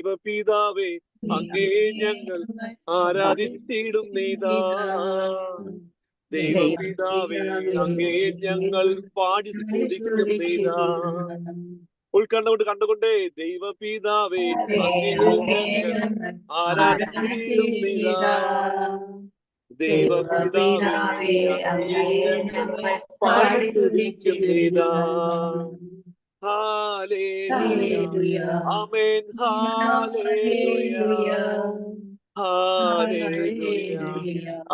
ദൈവപിതാവേ അങ്ങേ ഞങ്ങൾ ആരാധിച്ചിടുന്നീതാ. ദൈവപിതാവേ അങ്ങേ ഞങ്ങൾ പാടി സ്തുതിക്കുന്നീതാ. ഉൾക്കണ്ടുകൊണ്ട് കണ്ടുകൊണ്ടേ ദൈവപിതാവേ അങ്ങേ ഞങ്ങൾ ആരാധിച്ചിടുന്നീതാ. ദൈവപിതാവേ അങ്ങേ ഞങ്ങൾ പാടി സ്തുതിക്കുന്നീതാ. ഹല്ലേലൂയ ആമേൻ ഹല്ലേലൂയ ഹല്ലേലൂയ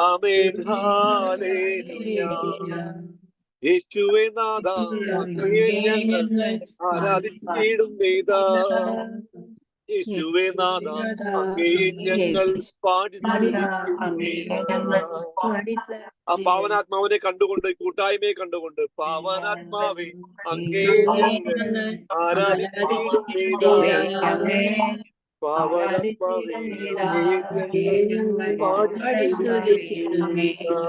ആമേൻ ഹല്ലേലൂയ. യേശുവേ നാഥ അങ്ങയെ ഞങ്ങൾ ആരാധിച്ചിടുന്നീതാ. യേശുവേ നാഥ അങ്ങയെ ഞങ്ങൾ പാടി സ്തുതിക്കുന്നീതാ. ആ പാവനാത്മാവിനെ കണ്ടുകൊണ്ട്, കൂട്ടായ്മയെ കണ്ടുകൊണ്ട്, പാവനാത്മാവേ അങ്ങയെ ഞങ്ങൾ ആരാധിച്ചിടുന്നീതാ. പാവനാത്മാവേ അങ്ങയെ ഞങ്ങൾ പാടി സ്തുതിക്കുന്നീതാ.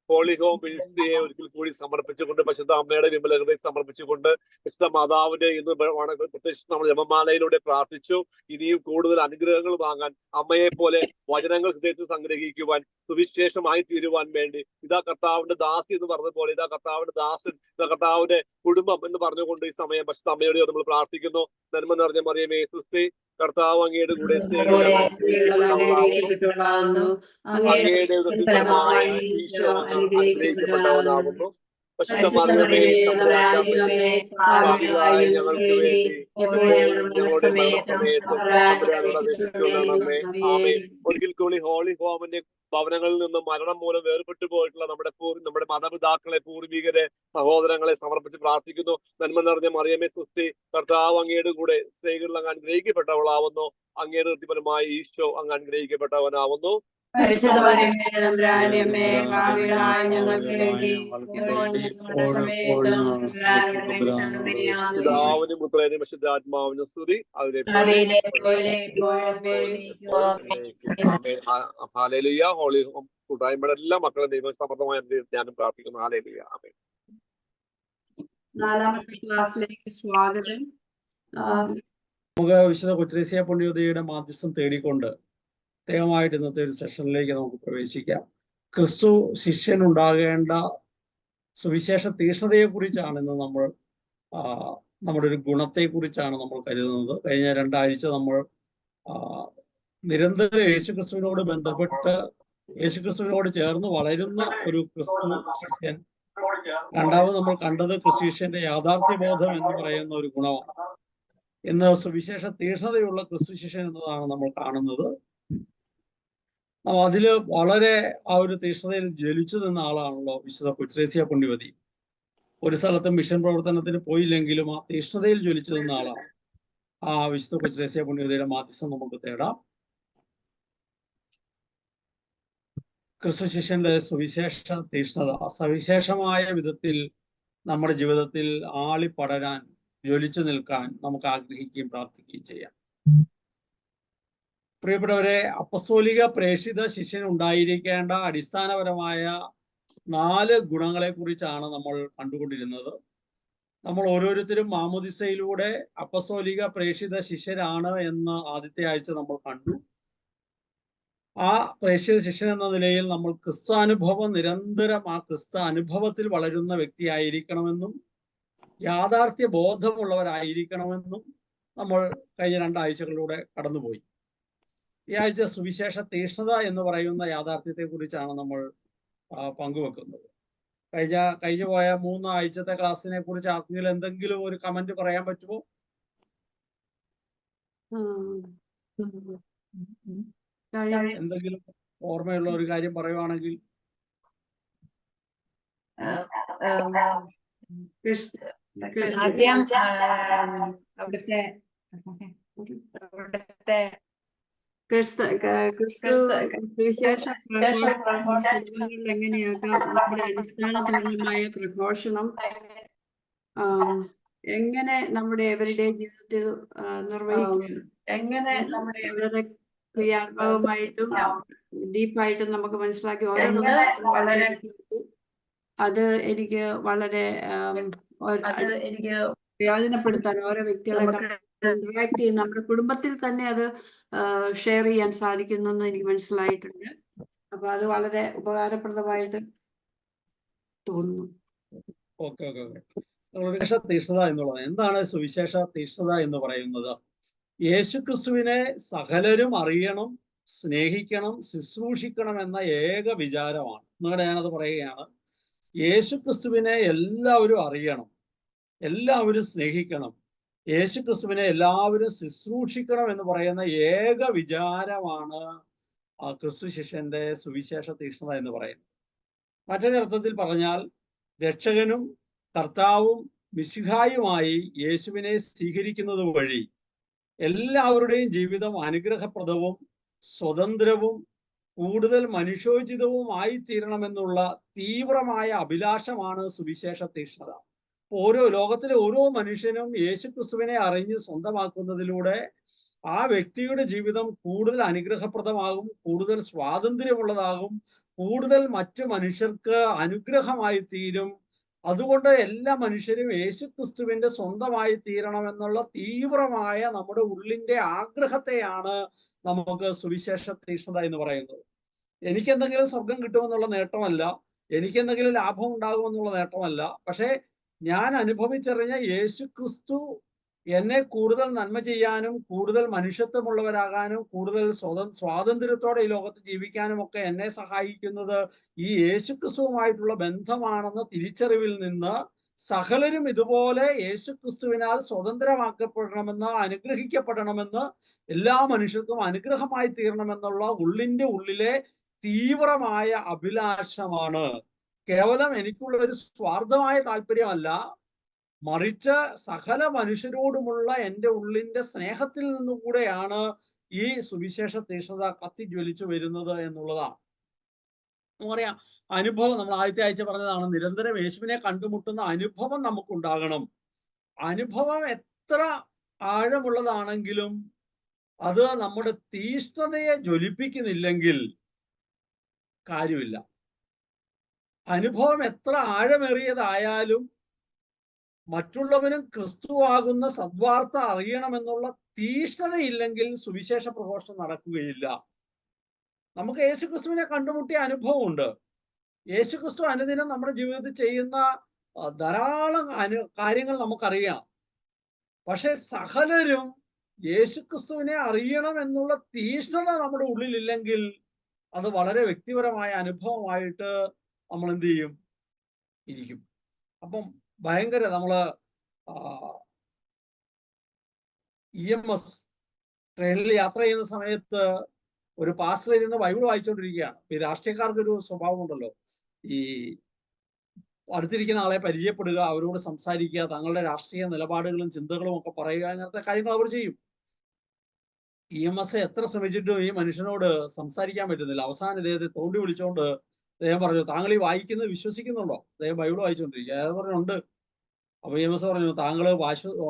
ഹോളി ഹോം മിനിസ്ട്രിയെ ഒരിക്കൽ കൂടി സമർപ്പിച്ചുകൊണ്ട്, പരിശുദ്ധ അമ്മയുടെ വിമല ഹൃദയം സമർപ്പിച്ചുകൊണ്ട്, പരിശുദ്ധ മാതാവിന്റെ ഇന്ന് പ്രത്യേകിച്ച് നമ്മൾ ജപമാലയിലൂടെ പ്രാർത്ഥിച്ചു. ഇനിയും കൂടുതൽ അനുഗ്രഹങ്ങൾ വാങ്ങാൻ, അമ്മയെ പോലെ വചനങ്ങൾ ഹൃദയത്തിൽ സംഗ്രഹിക്കുവാൻ, സുവിശേഷമായി തീരുവാൻ വേണ്ടി, ഇതാ കർത്താവിന്റെ ദാസി എന്ന് പറഞ്ഞതുപോലെ ഇതാ കർത്താവിന്റെ ദാസൻ, ഇതാ കർത്താവിന്റെ കുടുംബം എന്ന് പറഞ്ഞുകൊണ്ട് ഈ സമയം പരിശുദ്ധ അമ്മയോട് നമ്മൾ പ്രാർത്ഥിക്കുന്നു. നന്മ നിറഞ്ഞ മറിയമേ സുസ്തി, കർത്താവ് അങ്ങയുടെ കൂടെ അങ്ങയുടെ ഉദരത്തിൻഫലമായ ഈശോ അനുഗ്രഹിക്കപ്പെട്ടവനാകുന്നു. പരിശുദ്ധ മറിയമേ തമ്പുരാന്റെ പാപികളായ ഞങ്ങൾക്ക് വേണ്ടി ഞങ്ങളുടെ മരണസമയത്തും തമ്പുരാനോട് അപേക്ഷിച്ചുകൊള്ളണമേ. ആമേൻ. ഒരിക്കൽ കൂടി ഹോളി ഹോമിന്റെ ഭവനങ്ങളിൽ നിന്നും മരണം മൂലം വേർപെട്ടു പോയിട്ടുള്ള നമ്മുടെ മാതാപിതാക്കളെ, പൂർവികരെ, സഹോദരങ്ങളെ സമർപ്പിച്ച് പ്രാർത്ഥിക്കുന്നു. നന്മ നിറഞ്ഞ മറിയമേ സുസ്തി, കർത്താവ് അങ്ങയുടെ കൂടെ സ്ത്രീകളിൽ അങ്ങ് അനുഗ്രഹിക്കപ്പെട്ടവളാവുന്നു. അങ്ങയുടെ വൃത്തിപരമായ ഈശോ അങ്ങ് അനുഗ്രഹിക്കപ്പെട്ടവനാവുന്നു. പിതാവിനും പുത്രനും പരിശുദ്ധാത്മാവിനും സ്തുതി. ഹല്ലേലൂയ. ഹോളി ഹോം കൂട്ടായ്മയുടെ എല്ലാ മക്കളും ദൈവം സമൃദ്ധമായ ധ്യാനം പ്രാർത്ഥിക്കുന്നു. ഹല്ലേലൂയ. ആമേൻ. നാലാമത്തെ ക്ലാസ്സിലേക്ക് സ്വാഗതം. നമുക്ക് വിശുദ്ധ കൊച്ചുത്രേസ്യ പുണ്യവതിയുടെ മാധ്യസ്ഥം തേടിക്കൊണ്ട് പ്രത്യേകമായിട്ട് ഇന്നത്തെ ഒരു സെഷനിലേക്ക് നമുക്ക് പ്രവേശിക്കാം. ക്രിസ്തു ശിഷ്യൻ ഉണ്ടാകേണ്ട സുവിശേഷ തീക്ഷ്ണതയെക്കുറിച്ചാണ് ഇന്ന് നമ്മൾ നമ്മുടെ ഒരു ഗുണത്തെക്കുറിച്ചാണ് നമ്മൾ കരുതുന്നത്. കഴിഞ്ഞ 2 ആഴ്ച നമ്മൾ നിരന്തരം യേശുക്രിസ്തുവിനോട് ബന്ധപ്പെട്ട് യേശുക്രിസ്തുവിനോട് ചേർന്ന് വളരുന്ന ഒരു ക്രിസ്തു ശിഷ്യൻ. രണ്ടാമത് നമ്മൾ കണ്ടത് ക്രിസ്തു ശിഷ്യന്റെ യാഥാർത്ഥ്യബോധം എന്ന് പറയുന്ന ഒരു ഗുണമാണ്. ഇന്ന് സുവിശേഷ തീക്ഷ്ണതയുള്ള ക്രിസ്തു ശിഷ്യൻ എന്നതാണ് നമ്മൾ കാണുന്നത്. അതില് വളരെ ആ ഒരു തീക്ഷ്ണതയിൽ ജ്വലിച്ചു നിന്ന ആളാണല്ലോ വിശുദ്ധ കൊച്ചുത്രേസ്യ പുണ്യവതി. ഒരു സ്ഥലത്തും മിഷൻ പ്രവർത്തനത്തിന് പോയില്ലെങ്കിലും ആ തീക്ഷ്ണതയിൽ ജ്വലിച്ചു നിന്ന ആളാണ്. ആ വിശുദ്ധ കൊച്ചുത്രേസ്യ പുണ്യവതിയുടെ മാധ്യസ്ഥം നമുക്ക് തേടാം. ക്രിസ്തു ശിഷ്യന്റെ സുവിശേഷ തീക്ഷ്ണത സവിശേഷമായ വിധത്തിൽ നമ്മുടെ ജീവിതത്തിൽ ആളിപ്പടരാൻ, ജ്വലിച്ചു നിൽക്കാൻ നമുക്ക് ആഗ്രഹിക്കുകയും പ്രാർത്ഥിക്കുകയും ചെയ്യാം. പ്രിയപ്പെട്ടവരെ, അപ്പസ്തോലിക പ്രേക്ഷിത ശിഷ്യൻ ഉണ്ടായിരിക്കേണ്ട അടിസ്ഥാനപരമായ 4 ഗുണങ്ങളെ കുറിച്ചാണ് നമ്മൾ കണ്ടുകൊണ്ടിരുന്നത്. നമ്മൾ ഓരോരുത്തരും മാമോദിസയിലൂടെ അപ്പസ്തോലിക പ്രേക്ഷിത ശിഷ്യരാണ് എന്ന് ആദ്യത്തെ ആഴ്ച നമ്മൾ കണ്ടു. ആ പ്രേക്ഷിത ശിഷ്യൻ എന്ന നിലയിൽ നമ്മൾ ക്രിസ്താനുഭവം നിരന്തരം ആ ക്രിസ്താനുഭവത്തിൽ വളരുന്ന വ്യക്തിയായിരിക്കണമെന്നും യാഥാർത്ഥ്യ ബോധമുള്ളവരായിരിക്കണമെന്നും നമ്മൾ കഴിഞ്ഞ 2 ആഴ്ചകളിലൂടെ കടന്നുപോയി. ഈ ആഴ്ച സുവിശേഷ തീക്ഷ്ണത എന്ന് പറയുന്ന യാഥാർത്ഥ്യത്തെ കുറിച്ചാണ് നമ്മൾ പങ്കുവെക്കുന്നത്. കഴിഞ്ഞു പോയ 3 ആഴ്ചത്തെ ക്ലാസ്സിനെ കുറിച്ച് ആർക്കെങ്കിലും എന്തെങ്കിലും ഒരു കമന്റ് പറയാൻ പറ്റുമോ? എന്തെങ്കിലും ഓർമ്മയുള്ള ഒരു കാര്യം പറയുവാണെങ്കിൽ. അവിടുത്തെ എങ്ങനെയാക്കാം നമ്മുടെ അടിസ്ഥാനപരമായ പ്രഘോഷണം എങ്ങനെ നമ്മുടെ എവരുടെ ജീവിതത്തിൽ നിർവഹിക്കും, എങ്ങനെ നമ്മുടെ വളരെ ക്രിയാത്മകമായിട്ടും ഡീപ്പായിട്ടും നമുക്ക് മനസ്സിലാക്കി വളരെ അത് എനിക്ക് വളരെ പ്രയോജനപ്പെടുത്താൻ ഓരോ വ്യക്തികളെ ഇന്ററാക്ട് ചെയ്യുന്ന നമ്മുടെ കുടുംബത്തിൽ തന്നെ അത് ഷെയർ ചെയ്യാൻ സാധിക്കുന്നു എന്ന് എനിക്ക് മനസ്സിലായിട്ടുണ്ട്. അപ്പൊ അത് വളരെ ഉപകാരപ്രദമായിട്ട് തോന്നുന്നു. Okay okay okay. സുവിശേഷ തീഷ്ണത എന്നുള്ളത് എന്താണ്? സുവിശേഷ തീഷ്ണത എന്ന് പറയുന്നത് യേശുക്രിസ്തുവിനെ സകലരും അറിയണം, സ്നേഹിക്കണം, ശുശ്രൂഷിക്കണം എന്ന ഏക വിചാരമാണ്. നിങ്ങളുടെ ഞാനത് പറയുകയാണ്. യേശുക്രിസ്തുവിനെ എല്ലാവരും അറിയണം, എല്ലാവരും സ്നേഹിക്കണം, യേശുക്രിസ്തുവിനെ എല്ലാവരും ശുശ്രൂഷിക്കണം എന്ന് പറയുന്ന ഏക വിചാരമാണ് ആ ക്രിസ്തു ശിഷ്യന്റെ സുവിശേഷ തീഷ്ണത എന്ന് പറയുന്നത്. മറ്റൊരർത്ഥത്തിൽ പറഞ്ഞാൽ രക്ഷകനും കർത്താവും മിശിഹായുമായി യേശുവിനെ സ്വീകരിക്കുന്നത് വഴി എല്ലാവരുടെയും ജീവിതം അനുഗ്രഹപ്രദവും സ്വതന്ത്രവും കൂടുതൽ മനുഷ്യോചിതവുമായി തീരണമെന്നുള്ള തീവ്രമായ അഭിലാഷമാണ് സുവിശേഷ തീഷ്ണത. ലോകത്തിലെ ഓരോ മനുഷ്യനും യേശുക്രിസ്തുവിനെ അറിഞ്ഞ് സ്വന്തമാക്കുന്നതിലൂടെ ആ വ്യക്തിയുടെ ജീവിതം കൂടുതൽ അനുഗ്രഹപ്രദമാകും, കൂടുതൽ സ്വാതന്ത്ര്യമുള്ളതാകും, കൂടുതൽ മറ്റു മനുഷ്യർക്ക് അനുഗ്രഹമായി തീരും. അതുകൊണ്ട് എല്ലാ മനുഷ്യരും യേശുക്രിസ്തുവിന്റെ സ്വന്തമായി തീരണമെന്നുള്ള തീവ്രമായ നമ്മുടെ ഉള്ളിന്റെ ആഗ്രഹത്തെയാണ് നമുക്ക് സുവിശേഷ തീഷ്ണത എന്ന് പറയുന്നത്. എനിക്കെന്തെങ്കിലും സ്വർഗം കിട്ടുമെന്നുള്ള നേട്ടമല്ല, എനിക്കെന്തെങ്കിലും ലാഭം ഉണ്ടാകുമെന്നുള്ള നേട്ടമല്ല. പക്ഷേ ഞാൻ അനുഭവിച്ചറിഞ്ഞ യേശുക്രിസ്തു എന്നെ കൂടുതൽ നന്മ ചെയ്യാനും കൂടുതൽ മനുഷ്യത്വമുള്ളവരാകാനും കൂടുതൽ സ്വാതന്ത്ര്യത്തോടെ ഈ ലോകത്ത് ജീവിക്കാനും ഒക്കെ എന്നെ സഹായിക്കുന്നത് ഈ യേശുക്രിസ്തുവുമായിട്ടുള്ള ബന്ധമാണെന്ന തിരിച്ചറിവിൽ നിന്ന് സകലരും ഇതുപോലെ യേശുക്രിസ്തുവിനാൽ സ്വതന്ത്രമാക്കപ്പെടണമെന്ന്, അനുഗ്രഹിക്കപ്പെടണമെന്ന്, എല്ലാ മനുഷ്യർക്കും അനുഗ്രഹമായി തീരണമെന്നുള്ള ഉള്ളിന്റെ ഉള്ളിലെ തീവ്രമായ അഭിലാഷമാണ്. കേവലം എനിക്കുള്ള ഒരു സ്വാർത്ഥമായ താല്പര്യമല്ല, മറിച്ച് സകല മനുഷ്യരോടുമുള്ള എൻ്റെ ഉള്ളിന്റെ സ്നേഹത്തിൽ നിന്നുകൂടെയാണ് ഈ സുവിശേഷ തീഷ്ണത കത്തിജ്വലിച്ചു വരുന്നത് എന്നുള്ളതാണ്. നമുക്കറിയാം, അനുഭവം നമ്മൾ ആദ്യത്തെ ആഴ്ച പറഞ്ഞതാണ്, നിരന്തരം യേശുവിനെ കണ്ടുമുട്ടുന്ന അനുഭവം നമുക്കുണ്ടാകണം. അനുഭവം എത്ര ആഴമുള്ളതാണെങ്കിലും അത് നമ്മുടെ തീഷ്ണതയെ ജ്വലിപ്പിക്കുന്നില്ലെങ്കിൽ കാര്യമില്ല. അനുഭവം എത്ര ആഴമേറിയതായാലും മറ്റുള്ളവരും ക്രിസ്തുവാകുന്ന സദ്വാർത്ത അറിയണമെന്നുള്ള തീഷ്ണതയില്ലെങ്കിൽ സുവിശേഷ പ്രഘോഷണം നടക്കുകയില്ല. നമുക്ക് യേശുക്രിസ്തുവിനെ കണ്ടുമുട്ടിയ അനുഭവമുണ്ട്. യേശുക്രിസ്തു അനുദിനം നമ്മുടെ ജീവിതത്തിൽ ചെയ്യുന്ന ധാരാളം കാര്യങ്ങൾ നമുക്കറിയാം. പക്ഷെ സകലരും യേശുക്രിസ്തുവിനെ അറിയണം എന്നുള്ള തീഷ്ണത നമ്മുടെ ഉള്ളിലില്ലെങ്കിൽ അത് വളരെ വ്യക്തിപരമായ അനുഭവമായിട്ട് നമ്മൾ എന്ത് ചെയ്യും? ഇരിക്കും. അപ്പം ഭയങ്കര നമ്മള് EMS ട്രെയിനിൽ യാത്ര ചെയ്യുന്ന സമയത്ത് ഒരു പാസ്റ്റർ ഇരുന്ന് ബൈബിൾ വായിച്ചുകൊണ്ടിരിക്കുകയാണ്. ഈ രാഷ്ട്രീയക്കാർക്കൊരു സ്വഭാവം ഉണ്ടല്ലോ, ഈ അടുത്തിരിക്കുന്ന ആളെ പരിചയപ്പെടുക, അവരോട് സംസാരിക്കുക, തങ്ങളുടെ രാഷ്ട്രീയ നിലപാടുകളും ചിന്തകളും ഒക്കെ പറയുക, അങ്ങനത്തെ കാര്യങ്ങൾ അവർ ചെയ്യും. EMS എത്ര ശ്രമിച്ചിട്ടും ഈ മനുഷ്യനോട് സംസാരിക്കാൻ പറ്റുന്നില്ല. അവസാനം ഇദ്ദേഹത്തെ തോണ്ടി വിളിച്ചുകൊണ്ട് അദ്ദേഹം പറഞ്ഞു, താങ്കൾ ഈ വായിക്കുന്നത് വിശ്വസിക്കുന്നുണ്ടോ? അദ്ദേഹം ബൈബിൾ വായിച്ചുകൊണ്ടിരിക്കുക. അയാൾ പറഞ്ഞുണ്ട്. അപ്പൊ EMS പറഞ്ഞു, താങ്കൾ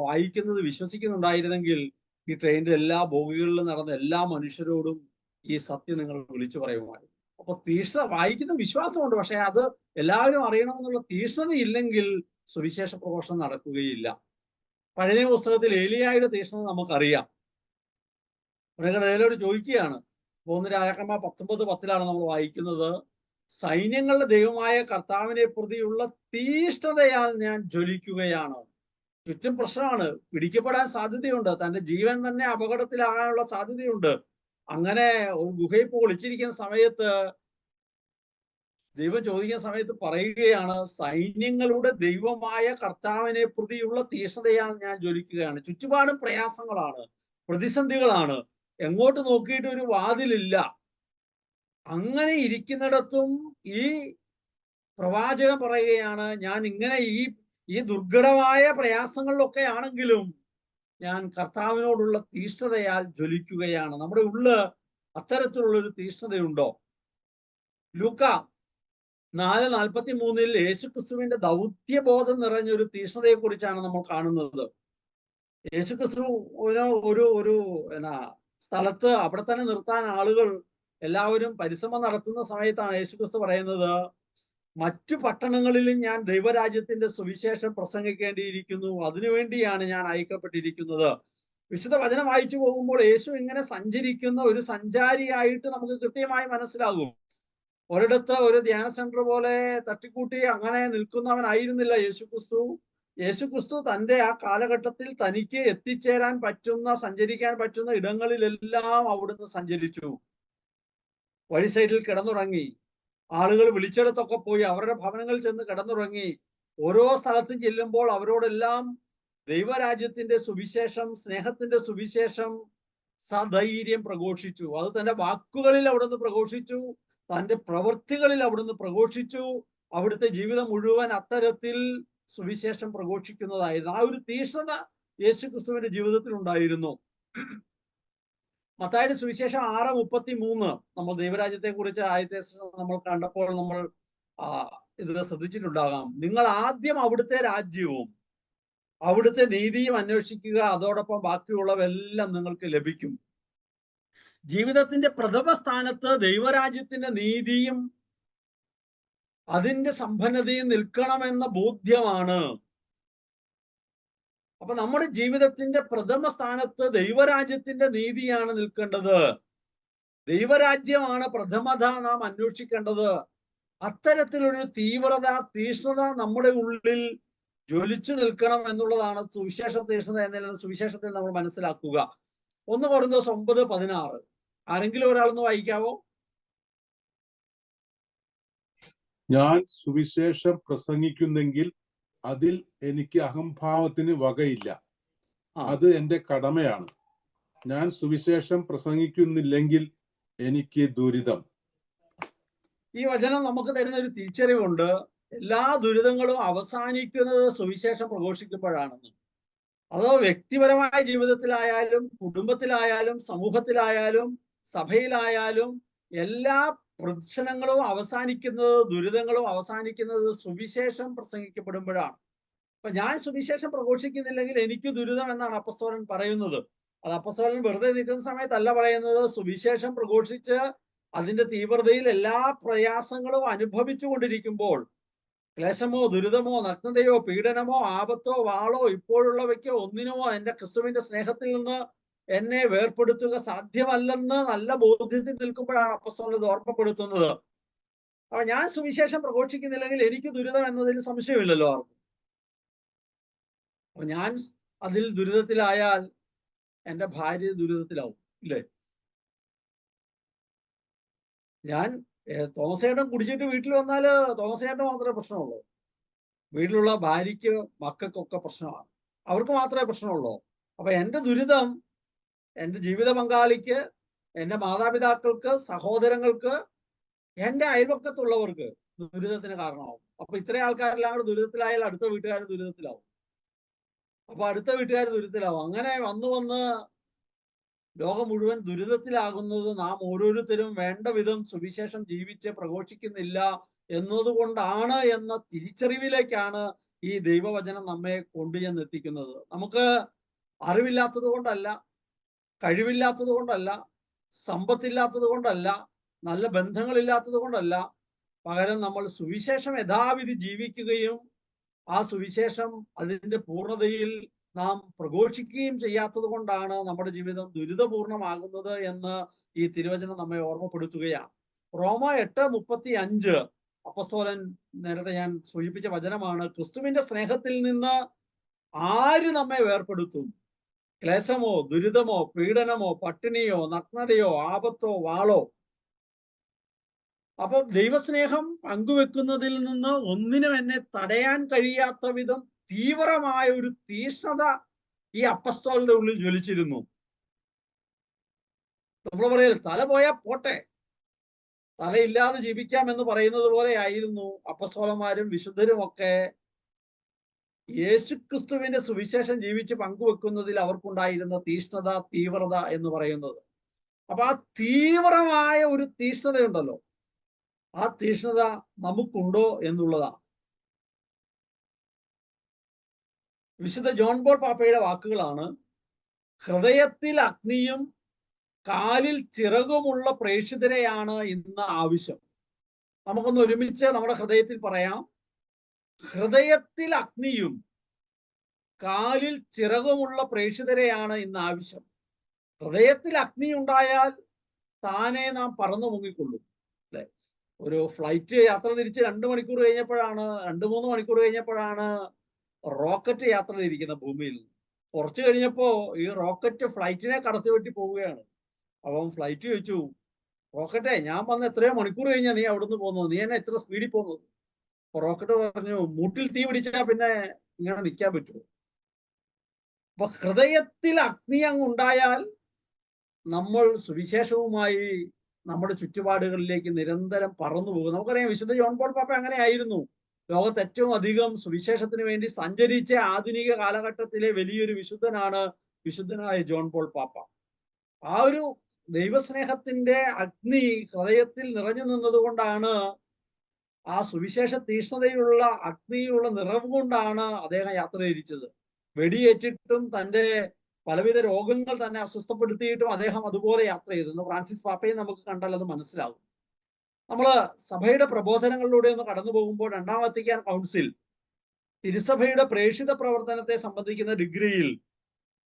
വായിക്കുന്നത് വിശ്വസിക്കുന്നുണ്ടായിരുന്നെങ്കിൽ ഈ ട്രെയിനിന്റെ എല്ലാ ബോഗികളിലും നടന്ന എല്ലാ മനുഷ്യരോടും ഈ സത്യം നിങ്ങൾ വിളിച്ചു പറയുമായിരുന്നു. അപ്പൊ തീഷ്ണ വായിക്കുന്ന വിശ്വാസമുണ്ട്, പക്ഷെ അത് എല്ലാവരും അറിയണമെന്നുള്ള തീഷ്ണത ഇല്ലെങ്കിൽ സുവിശേഷ പ്രഘോഷണം നടക്കുകയില്ല. പഴയ പുസ്തകത്തിൽ ഏലിയായുടെ തീഷ്ണത നമുക്കറിയാം. ഏലിയോട് ചോദിക്കുകയാണ്, 1 രാജാക്കന്മാർ 19:10 നമ്മൾ വായിക്കുന്നത്, സൈന്യങ്ങളുടെ ദൈവമായ കർത്താവിനെ പ്രതിയുള്ള തീഷ്ണതയാൽ ഞാൻ ജ്വലിക്കുകയാണ്. ചുറ്റും പ്രശ്നമാണ്, പിടിക്കപ്പെടാൻ സാധ്യതയുണ്ട്, തന്റെ ജീവൻ തന്നെ അപകടത്തിലാകാനുള്ള സാധ്യതയുണ്ട്. അങ്ങനെ ഒരു ഗുഹയിൽ ഒളിച്ചിരിക്കുന്ന സമയത്ത് ദൈവം ചോദിക്കുന്ന സമയത്ത് പറയുകയാണ്, സൈന്യങ്ങളുടെ ദൈവമായ കർത്താവിനെ പ്രതിയുള്ള തീഷ്ണതയാൽ ഞാൻ ജ്വലിക്കുകയാണ്. ചുറ്റുപാടും പ്രയാസങ്ങളാണ്, പ്രതിസന്ധികളാണ്, എങ്ങോട്ട് നോക്കിയിട്ട് ഒരു വാതിലില്ല. അങ്ങനെ ഇരിക്കുന്നിടത്തും ഈ പ്രവാചകൻ പറയുകയാണ്, ഞാൻ ഇങ്ങനെ ഈ ദുർഘടമായ പ്രയാസങ്ങളിലൊക്കെ ആണെങ്കിലും ഞാൻ കർത്താവിനോടുള്ള തീഷ്ണതയാൽ ജ്വലിക്കുകയാണ്. നമ്മുടെ ഉള്ളിൽ അത്തരത്തിലുള്ളൊരു തീഷ്ണതയുണ്ടോ? ലൂക്ക 4:43 യേശുക്രിസ്തുവിന്റെ ദൗത്യബോധം നിറഞ്ഞൊരു തീഷ്ണതയെ കുറിച്ചാണ് നമ്മൾ കാണുന്നത്. യേശുക്രിസ്തുവിന് ഒരു സ്ഥലത്ത് അവിടെ തന്നെ നിർത്താൻ ആളുകൾ എല്ലാവരും പരിശ്രമം നടത്തുന്ന സമയത്താണ് യേശുക്രിസ്തു പറയുന്നത്, മറ്റു പട്ടണങ്ങളിലും ഞാൻ ദൈവരാജ്യത്തിന്റെ സുവിശേഷം പ്രസംഗിക്കേണ്ടിയിരിക്കുന്നു, അതിനുവേണ്ടിയാണ് ഞാൻ അയക്കപ്പെട്ടിരിക്കുന്നത്. വിശുദ്ധ വചനം വായിച്ചു പോകുമ്പോൾ യേശു ഇങ്ങനെ സഞ്ചരിക്കുന്ന ഒരു സഞ്ചാരിയായിട്ട് നമുക്ക് കൃത്യമായി മനസ്സിലാകും. ഒരിടത്ത് ഒരു ധ്യാന സെന്റർ പോലെ തട്ടിക്കൂട്ടി അങ്ങനെ നിൽക്കുന്നവനായിരുന്നില്ല യേശുക്രിസ്തു. യേശുക്രിസ്തു തന്റെ ആ കാലഘട്ടത്തിൽ തനിക്ക് എത്തിച്ചേരാൻ പറ്റുന്ന, സഞ്ചരിക്കാൻ പറ്റുന്ന ഇടങ്ങളിലെല്ലാം അവിടുന്ന് സഞ്ചരിച്ചു. വഴി സൈഡിൽ കിടന്നുറങ്ങി, ആളുകൾ വിളിച്ചെടുത്തൊക്കെ പോയി അവരുടെ ഭവനങ്ങളിൽ ചെന്ന് കിടന്നുറങ്ങി. ഓരോ സ്ഥലത്തും ചെല്ലുമ്പോൾ അവരോടെല്ലാം ദൈവരാജ്യത്തിന്റെ സുവിശേഷം, സ്നേഹത്തിന്റെ സുവിശേഷം സധൈര്യം പ്രഘോഷിച്ചു. അത് തന്റെ വാക്കുകളിൽ അവിടുന്ന് പ്രഘോഷിച്ചു, തന്റെ പ്രവൃത്തികളിൽ അവിടുന്ന് പ്രഘോഷിച്ചു. അവിടുത്തെ ജീവിതം മുഴുവൻ അത്തരത്തിൽ സുവിശേഷം പ്രഘോഷിക്കുന്നതായിരുന്നു. ആ ഒരു തീഷ്ണത യേശുക്രിസ്തുവിന്റെ ജീവിതത്തിൽ ഉണ്ടായിരുന്നു. മത്തായിയുടെ സുവിശേഷം 6:33 നമ്മൾ ദൈവരാജ്യത്തെ കുറിച്ച് ആദ്യത്തെ നമ്മൾ കണ്ടപ്പോൾ നമ്മൾ ഇത് ശ്രദ്ധിച്ചിട്ടുണ്ടാകാം. നിങ്ങൾ ആദ്യം അവിടുത്തെ രാജ്യവും അവിടുത്തെ നീതിയും അന്വേഷിക്കുക, അതോടൊപ്പം ബാക്കിയുള്ളവെല്ലാം നിങ്ങൾക്ക് ലഭിക്കും. ജീവിതത്തിന്റെ പ്രഥമ സ്ഥാനത്ത് ദൈവരാജ്യത്തിന്റെ നീതിയും അതിന്റെ സമ്പന്നതയും നിൽക്കണമെന്ന ബോധ്യമാണ്. അപ്പൊ നമ്മുടെ ജീവിതത്തിന്റെ പ്രഥമ സ്ഥാനത്ത് ദൈവരാജ്യത്തിന്റെ നീതിയാണ് നിൽക്കേണ്ടത്. ദൈവരാജ്യമാണ് പ്രഥമത നാം അന്വേഷിക്കേണ്ടത്. അത്തരത്തിലൊരു തീവ്രത, തീഷ്ണത നമ്മുടെ ഉള്ളിൽ ജ്വലിച്ചു നിൽക്കണം എന്നുള്ളതാണ് സുവിശേഷ തീഷ്ണത എന്ന സുവിശേഷത്തിൽ നമ്മൾ മനസ്സിലാക്കുക. 1 കൊരിന്ത്യർ 9:16 ആരെങ്കിലും ഒരാളൊന്ന് വായിക്കാവോ? ഞാൻ സുവിശേഷം പ്രസംഗിക്കുന്നെങ്കിൽ അതിൽ എനിക്ക് അഹംഭാവത്തിന് വകയില്ല. അത് എന്റെ കടമയാണ്. ഞാൻ സുവിശേഷം പ്രസംഗിക്കുന്നില്ലെങ്കിൽ എനിക്ക് ദുരിതം. ഈ വചനം നമുക്ക് തരുന്ന ഒരു തിരിച്ചറിവുണ്ട്. എല്ലാ ദുരിതങ്ങളും അവസാനിക്കുന്നത് സുവിശേഷം പ്രഘോഷിക്കുമ്പോഴാണെന്ന്. അതോ വ്യക്തിപരമായ ജീവിതത്തിലായാലും, കുടുംബത്തിലായാലും, സമൂഹത്തിലായാലും, സഭയിലായാലും എല്ലാ പ്രശ്നങ്ങളും അവസാനിക്കുന്നത്, ദുരിതങ്ങളും അവസാനിക്കുന്നത് സുവിശേഷം പ്രസംഗിക്കപ്പെടുമ്പോഴാണ്. അപ്പൊ ഞാൻ സുവിശേഷം പ്രഘോഷിക്കുന്നില്ലെങ്കിൽ എനിക്ക് ദുരിതം എന്നാണ് അപ്പസ്തോലൻ പറയുന്നത്. അത് അപ്പസ്തോലൻ വെറുതെ നിൽക്കുന്ന സമയത്തല്ല പറയുന്നത്. സുവിശേഷം പ്രഘോഷിച്ച് അതിന്റെ തീവ്രതയിൽ എല്ലാ പ്രയാസങ്ങളും അനുഭവിച്ചു കൊണ്ടിരിക്കുമ്പോൾ, ക്ലേശമോ ദുരിതമോ നഗ്നതയോ പീഡനമോ ആപത്തോ വാളോ ഇപ്പോഴുള്ളവയ്ക്കോ ഒന്നിനുമോ എന്റെ ക്രിസ്തുവിന്റെ സ്നേഹത്തിൽ നിന്ന് എന്നെ വേർപെടുത്തുക സാധ്യമല്ലെന്ന് നല്ല ബോധ്യത്തിൽ നിൽക്കുമ്പോഴാണ് അപ്പസ്തോലൻ ഇത് ഓർമ്മപ്പെടുത്തുന്നത്. അപ്പൊ ഞാൻ സുവിശേഷം പ്രഘോഷിക്കുന്നില്ലെങ്കിൽ എനിക്ക് ദുരിതം എന്നതിൽ സംശയമില്ലല്ലോ ആർക്കും. അപ്പൊ ഞാൻ അതിൽ ദുരിതത്തിലായാൽ എൻ്റെ ഭാര്യ ദുരിതത്തിലാവും, ഇല്ലേ? ഞാൻ തോമസേട്ടൻ കുടിച്ചിട്ട് വീട്ടിൽ വന്നാല് തോമസേട്ടൻ മാത്രമേ പ്രശ്നമുള്ളൂ. വീട്ടിലുള്ള ഭാര്യയ്ക്ക് മക്കൾക്കൊക്കെ പ്രശ്നമാണ്, അവർക്ക് മാത്രമേ പ്രശ്നമുള്ളൂ. അപ്പൊ എൻ്റെ ദുരിതം എൻ്റെ ജീവിത പങ്കാളിക്ക്, എൻ്റെ മാതാപിതാക്കൾക്ക്, സഹോദരങ്ങൾക്ക്, എൻ്റെ അയൽപക്കത്തുള്ളവർക്ക് ദുരിതത്തിന് കാരണമാവും. അപ്പൊ ഇത്രയും ആൾക്കാരെല്ലാം കൂടെ ദുരിതത്തിലായാൽ അടുത്ത വീട്ടുകാർ ദുരിതത്തിലാവും. അപ്പൊ അടുത്ത വീട്ടുകാർ ദുരിതത്തിലാവും. അങ്ങനെ വന്ന് ലോകം മുഴുവൻ ദുരിതത്തിലാകുന്നത് നാം ഓരോരുത്തരും വേണ്ട വിധം സുവിശേഷം ജീവിച്ച് പ്രഘോഷിക്കുന്നില്ല എന്നതുകൊണ്ടാണ് എന്ന തിരിച്ചറിവിലേക്കാണ് ഈ ദൈവവചനം നമ്മെ കൊണ്ടുചെന്നെത്തിക്കുന്നത്. നമുക്ക് അറിവില്ലാത്തത് കൊണ്ടല്ല, കഴിവില്ലാത്തത് കൊണ്ടല്ല, സമ്പത്തില്ലാത്തത് കൊണ്ടല്ല, നല്ല ബന്ധങ്ങളില്ലാത്തത് കൊണ്ടല്ല, പകരം നമ്മൾ സുവിശേഷം യഥാവിധി ജീവിക്കുകയും ആ സുവിശേഷം അതിന്റെ പൂർണ്ണതയിൽ നാം പ്രഘോഷിക്കുകയും ചെയ്യാത്തത് കൊണ്ടാണ് നമ്മുടെ ജീവിതം ദുരിതപൂർണമാകുന്നത് എന്ന് ഈ തിരുവചനം നമ്മെ ഓർമ്മപ്പെടുത്തുകയാണ്. റോമ 8:35 അപ്പസ്തോലൻ നേരത്തെ ഞാൻ സൂചിപ്പിച്ച വചനമാണ്. ക്രിസ്തുവിന്റെ സ്നേഹത്തിൽ നിന്ന് ആര് നമ്മെ വേർപെടുത്തും? ക്ലേശമോ ദുരിതമോ പീഡനമോ പട്ടിണിയോ നഗ്നതയോ ആപത്തോ വാളോ? അപ്പൊ ദൈവസ്നേഹം പങ്കുവെക്കുന്നതിൽ നിന്ന് ഒന്നിനും എന്നെ തടയാൻ കഴിയാത്ത വിധം തീവ്രമായ ഒരു തീഷ്ണത ഈ അപ്പസ്തോലന്റെ ഉള്ളിൽ ജ്വലിച്ചിരുന്നു. നമ്മൾ പറയല് തല പോയാൽ പോട്ടെ, തലയില്ലാതെ ജീവിക്കാം എന്ന് പറയുന്നത് പോലെ ആയിരുന്നു അപ്പസ്തോലന്മാരും വിശുദ്ധരും ഒക്കെ യേശുക്രിസ്തുവിന്റെ സുവിശേഷം ജീവിച്ച് പങ്കുവെക്കുന്നതിൽ അവർക്കുണ്ടായിരുന്ന തീഷ്ണത, തീവ്രത എന്ന് പറയുന്നത്. അപ്പൊ ആ തീവ്രമായ ഒരു തീഷ്ണതയുണ്ടല്ലോ, ആ തീഷ്ണത നമുക്കുണ്ടോ എന്നുള്ളതാണ്. വിശുദ്ധ ജോൺ പോൾ പാപ്പയുടെ വാക്കുകളാണ്: ഹൃദയത്തിൽ അഗ്നിയും കാലിൽ ചിറകുമുള്ള പ്രേക്ഷിതരെയാണ് ഇന്ന് ആവശ്യം. നമുക്കൊന്ന് ഒരുമിച്ച് നമ്മുടെ ഹൃദയത്തിൽ പറയാം: ഹൃദയത്തിൽ അഗ്നിയും കാലിൽ ചിറകുമുള്ള പ്രേക്ഷിതരെയാണ് ഇന്ന് ആവശ്യം. ഹൃദയത്തിൽ അഗ്നി ഉണ്ടായാൽ താനെ നാം പറന്നു മുങ്ങിക്കൊള്ളും. അല്ലെ, ഒരു ഫ്ലൈറ്റ് യാത്ര തിരിച്ച് 2 മണിക്കൂർ കഴിഞ്ഞപ്പോഴാണ് 2-3 മണിക്കൂർ കഴിഞ്ഞപ്പോഴാണ് റോക്കറ്റ് യാത്ര തിരിക്കുന്നത് ഭൂമിയിൽ നിന്ന്. കുറച്ച് കഴിഞ്ഞപ്പോ ഈ റോക്കറ്റ് ഫ്ലൈറ്റിനെ കടത്തി വെട്ടി പോവുകയാണ്. അപ്പം ഫ്ലൈറ്റ് ചോദിച്ചു, റോക്കറ്റെ, ഞാൻ വന്ന് എത്രയോ മണിക്കൂർ കഴിഞ്ഞാ നീ അവിടുന്ന് പോകുന്നത്, നീ എന്നെ എത്ര സ്പീഡിൽ പോകുന്നത്? അപ്പൊ റോക്കറ്റ് പറഞ്ഞു, മുട്ടിൽ തീ പിടിച്ചാൽ പിന്നെ ഇങ്ങനെ നിൽക്കാൻ പറ്റുമോ? അപ്പൊ ഹൃദയത്തിൽ അഗ്നി അങ്ങ് ഉണ്ടായാൽ നമ്മൾ സുവിശേഷവുമായി നമ്മുടെ ചുറ്റുപാടുകളിലേക്ക് നിരന്തരം പറന്നു പോകും. നമുക്കറിയാം, വിശുദ്ധ ജോൺ പോൾ പാപ്പ അങ്ങനെ ആയിരുന്നു. ലോകത്ത് ഏറ്റവും അധികം സുവിശേഷത്തിന് വേണ്ടി സഞ്ചരിച്ച ആധുനിക കാലഘട്ടത്തിലെ വലിയൊരു വിശുദ്ധനാണ് വിശുദ്ധനായ ജോൺ പോൾ പാപ്പ. ആ ഒരു ദൈവസ്നേഹത്തിന്റെ അഗ്നി ഹൃദയത്തിൽ നിറഞ്ഞു നിന്നതുകൊണ്ടാണ്, ആ സുവിശേഷ തീഷ്ണതയുള്ള അഗ്നിയുള്ള നിറവ് കൊണ്ടാണ് അദ്ദേഹം യാത്ര തിരിച്ചത്. വെടിയേറ്റിട്ടും തൻ്റെ പലവിധ രോഗങ്ങൾ തന്നെ അസ്വസ്ഥപ്പെടുത്തിയിട്ടും അദ്ദേഹം അതുപോലെ യാത്ര ചെയ്തു. ഫ്രാൻസിസ് പാപ്പയെ നമുക്ക് കണ്ടാൽ അത് മനസ്സിലാകും. നമ്മൾ സഭയുടെ പ്രബോധനങ്ങളിലൂടെ ഒന്ന് കടന്നു പോകുമ്പോൾ 2ാം വത്തിക്കാൻ കൗൺസിൽ തിരുസഭയുടെ പ്രേക്ഷിത പ്രവർത്തനത്തെ സംബന്ധിക്കുന്ന ഡിഗ്രിയിൽ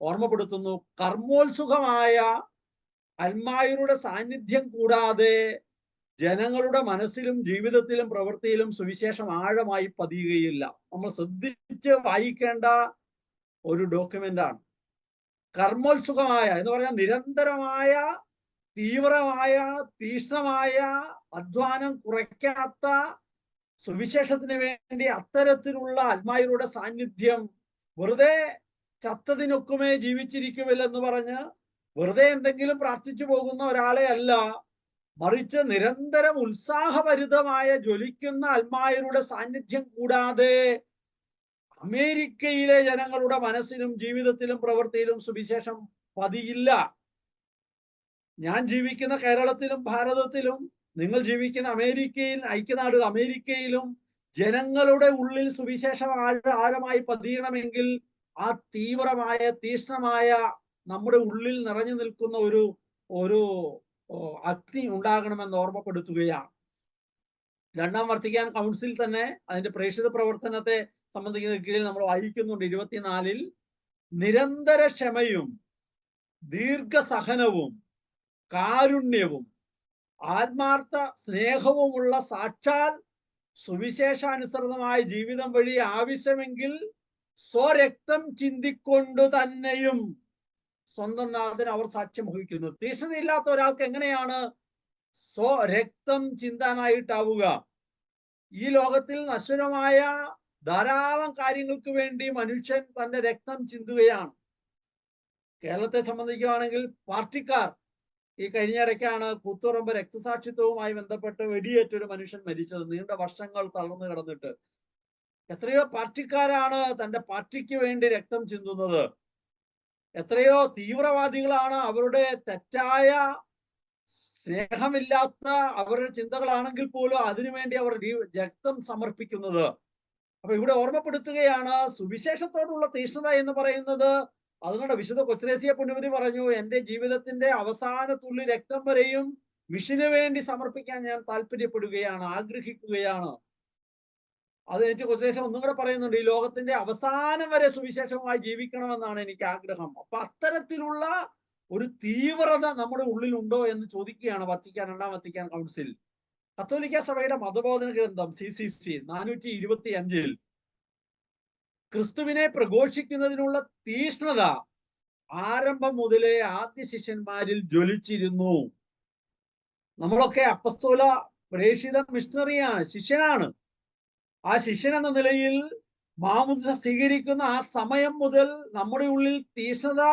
ഓർമ്മപ്പെടുത്തുന്നു, കർമ്മോത്സുകമായ അൽമായരുടെ സാന്നിധ്യം കൂടാതെ ജനങ്ങളുടെ മനസ്സിലും ജീവിതത്തിലും പ്രവൃത്തിയിലും സുവിശേഷം ആഴമായി പതിയുകയില്ല. നമ്മൾ ശ്രദ്ധിച്ച് വായിക്കേണ്ട ഒരു ഡോക്യുമെന്റ് ആണ്. കർമ്മോത്സുകമായ എന്ന് പറഞ്ഞാൽ നിരന്തരമായ, തീവ്രമായ, തീക്ഷ്ണമായ അധ്വാനം കുറയ്ക്കാത്ത സുവിശേഷത്തിന് വേണ്ടി അത്തരത്തിലുള്ള ആത്മാവിയുടെ സാന്നിധ്യം വെറുതെ ചത്തതിനൊക്കുമേ ജീവിച്ചിരിക്കുമില്ലെന്ന് പറഞ്ഞ് വെറുതെ എന്തെങ്കിലും പ്രാർത്ഥിച്ചു പോകുന്ന ഒരാളെ അല്ല, മറിച്ച് നിരന്തരം ഉത്സാഹഭരിതമായ ജ്വലിക്കുന്ന ആത്മാവിയുടെ സാന്നിധ്യം കൂടാതെ അമേരിക്കയിലെ ജനങ്ങളുടെ മനസ്സിലും ജീവിതത്തിലും പ്രവൃത്തിയിലും സുവിശേഷം പതിയില്ല. ഞാൻ ജീവിക്കുന്ന കേരളത്തിലും ഭാരതത്തിലും നിങ്ങൾ ജീവിക്കുന്ന അമേരിക്കയിൽ, ഐക്യനാട് അമേരിക്കയിലും ജനങ്ങളുടെ ഉള്ളിൽ സുവിശേഷം ആഴമായി പതിയണമെങ്കിൽ ആ തീവ്രമായ, തീക്ഷ്ണമായ നമ്മുടെ ഉള്ളിൽ നിറഞ്ഞു നിൽക്കുന്ന ഒരു അഗ്നി ഉണ്ടാകണമെന്ന് ഓർമ്മപ്പെടുത്തുകയാണ്. 2ാം വത്തിക്കാൻ കൗൺസിൽ തന്നെ അതിന്റെ പ്രേക്ഷിത പ്രവർത്തനത്തെ സംബന്ധിക്കുന്ന കീഴിൽ നമ്മൾ വായിക്കുന്നുണ്ട് 24-ൽ, നിരന്തര ക്ഷമയും ദീർഘസഹനവും കാരുണ്യവും ആത്മാർത്ഥ സ്നേഹവുമുള്ള സാക്ഷാൽ സുവിശേഷാനുസൃതമായ ജീവിതം വഴി ആവശ്യമെങ്കിൽ സ്വരക്തം ചിന്തിക്കൊണ്ടു തന്നെയും സ്വന്തം നാഥന് അവർ സാക്ഷ്യം വഹിക്കുന്നു. തീക്ഷ്ണതയില്ലാത്ത ഒരാൾക്ക് എങ്ങനെയാണ് സ്വരക്തം ചിന്താനായിട്ടാവുക? ഈ ലോകത്തിൽ നശ്വരമായ ധാരാളം കാര്യങ്ങൾക്ക് വേണ്ടി മനുഷ്യൻ തന്റെ രക്തം ചിന്തുകയാണ്. കേരളത്തെ സംബന്ധിക്കുകയാണെങ്കിൽ പാർട്ടിക്കാർ, ഈ കഴിഞ്ഞിടയ്ക്കാണ് കൂത്തുപറമ്പ് രക്തസാക്ഷിത്വവുമായി ബന്ധപ്പെട്ട് വെടിയേറ്റൊരു മനുഷ്യൻ മരിച്ചത്, നീണ്ട വർഷങ്ങൾ തളർന്നു കിടന്നിട്ട്. എത്രയോ പാർട്ടിക്കാരാണ് തന്റെ പാർട്ടിക്ക് വേണ്ടി രക്തം ചിന്തുന്നത്. എത്രയോ തീവ്രവാദികളാണ് അവരുടെ തെറ്റായ, സ്നേഹമില്ലാത്ത അവരുടെ ചിന്തകളാണെങ്കിൽ പോലും അതിനുവേണ്ടി അവർ രക്തം സമർപ്പിക്കുന്നത്. അപ്പൊ ഇവിടെ ഓർമ്മപ്പെടുത്തുകയാണ്, സുവിശേഷത്തോടുള്ള തീക്ഷ്ണത എന്ന് പറയുന്നത്. അതുകൊണ്ട് വിശുദ്ധ കൊച്ചുരേസ്യ പുണ്യവതി പറഞ്ഞു, എന്റെ ജീവിതത്തിന്റെ അവസാന തുള്ളി രക്തം വരെയും മിഷന് വേണ്ടി സമർപ്പിക്കാൻ ഞാൻ താല്പര്യപ്പെടുകയാണ്, ആഗ്രഹിക്കുകയാണ്. അത് എനിക്ക് കൊച്ചുരേസ്യ ഒന്നും കൂടെ പറയുന്നുണ്ട്, ഈ ലോകത്തിന്റെ അവസാനം വരെ സുവിശേഷമായി ജീവിക്കണമെന്നാണ് എനിക്ക് ആഗ്രഹം. അപ്പൊ അത്തരത്തിലുള്ള ഒരു തീവ്രത നമ്മുടെ ഉള്ളിലുണ്ടോ എന്ന് ചോദിക്കുകയാണ് 2ാം വത്തിക്കാൻ കൗൺസിൽ. കത്തോലിക്ക സഭയുടെ മതബോധന ഗ്രന്ഥം CCC 425-ൽ ക്രിസ്തുവിനെ പ്രഘോഷിക്കുന്നതിനുള്ള തീഷ്ണത ആരംഭം മുതലേ ആദ്യ ശിഷ്യന്മാരിൽ ജ്വലിച്ചിരുന്നു. നമ്മളൊക്കെ അപ്പസ്തോല പ്രേക്ഷിത മിഷണറിയാണ്, ശിഷ്യനാണ്. ആ ശിഷ്യൻ എന്ന നിലയിൽ മാമോദിസ സ്വീകരിക്കുന്ന ആ സമയം മുതൽ നമ്മുടെ ഉള്ളിൽ തീക്ഷ്ണത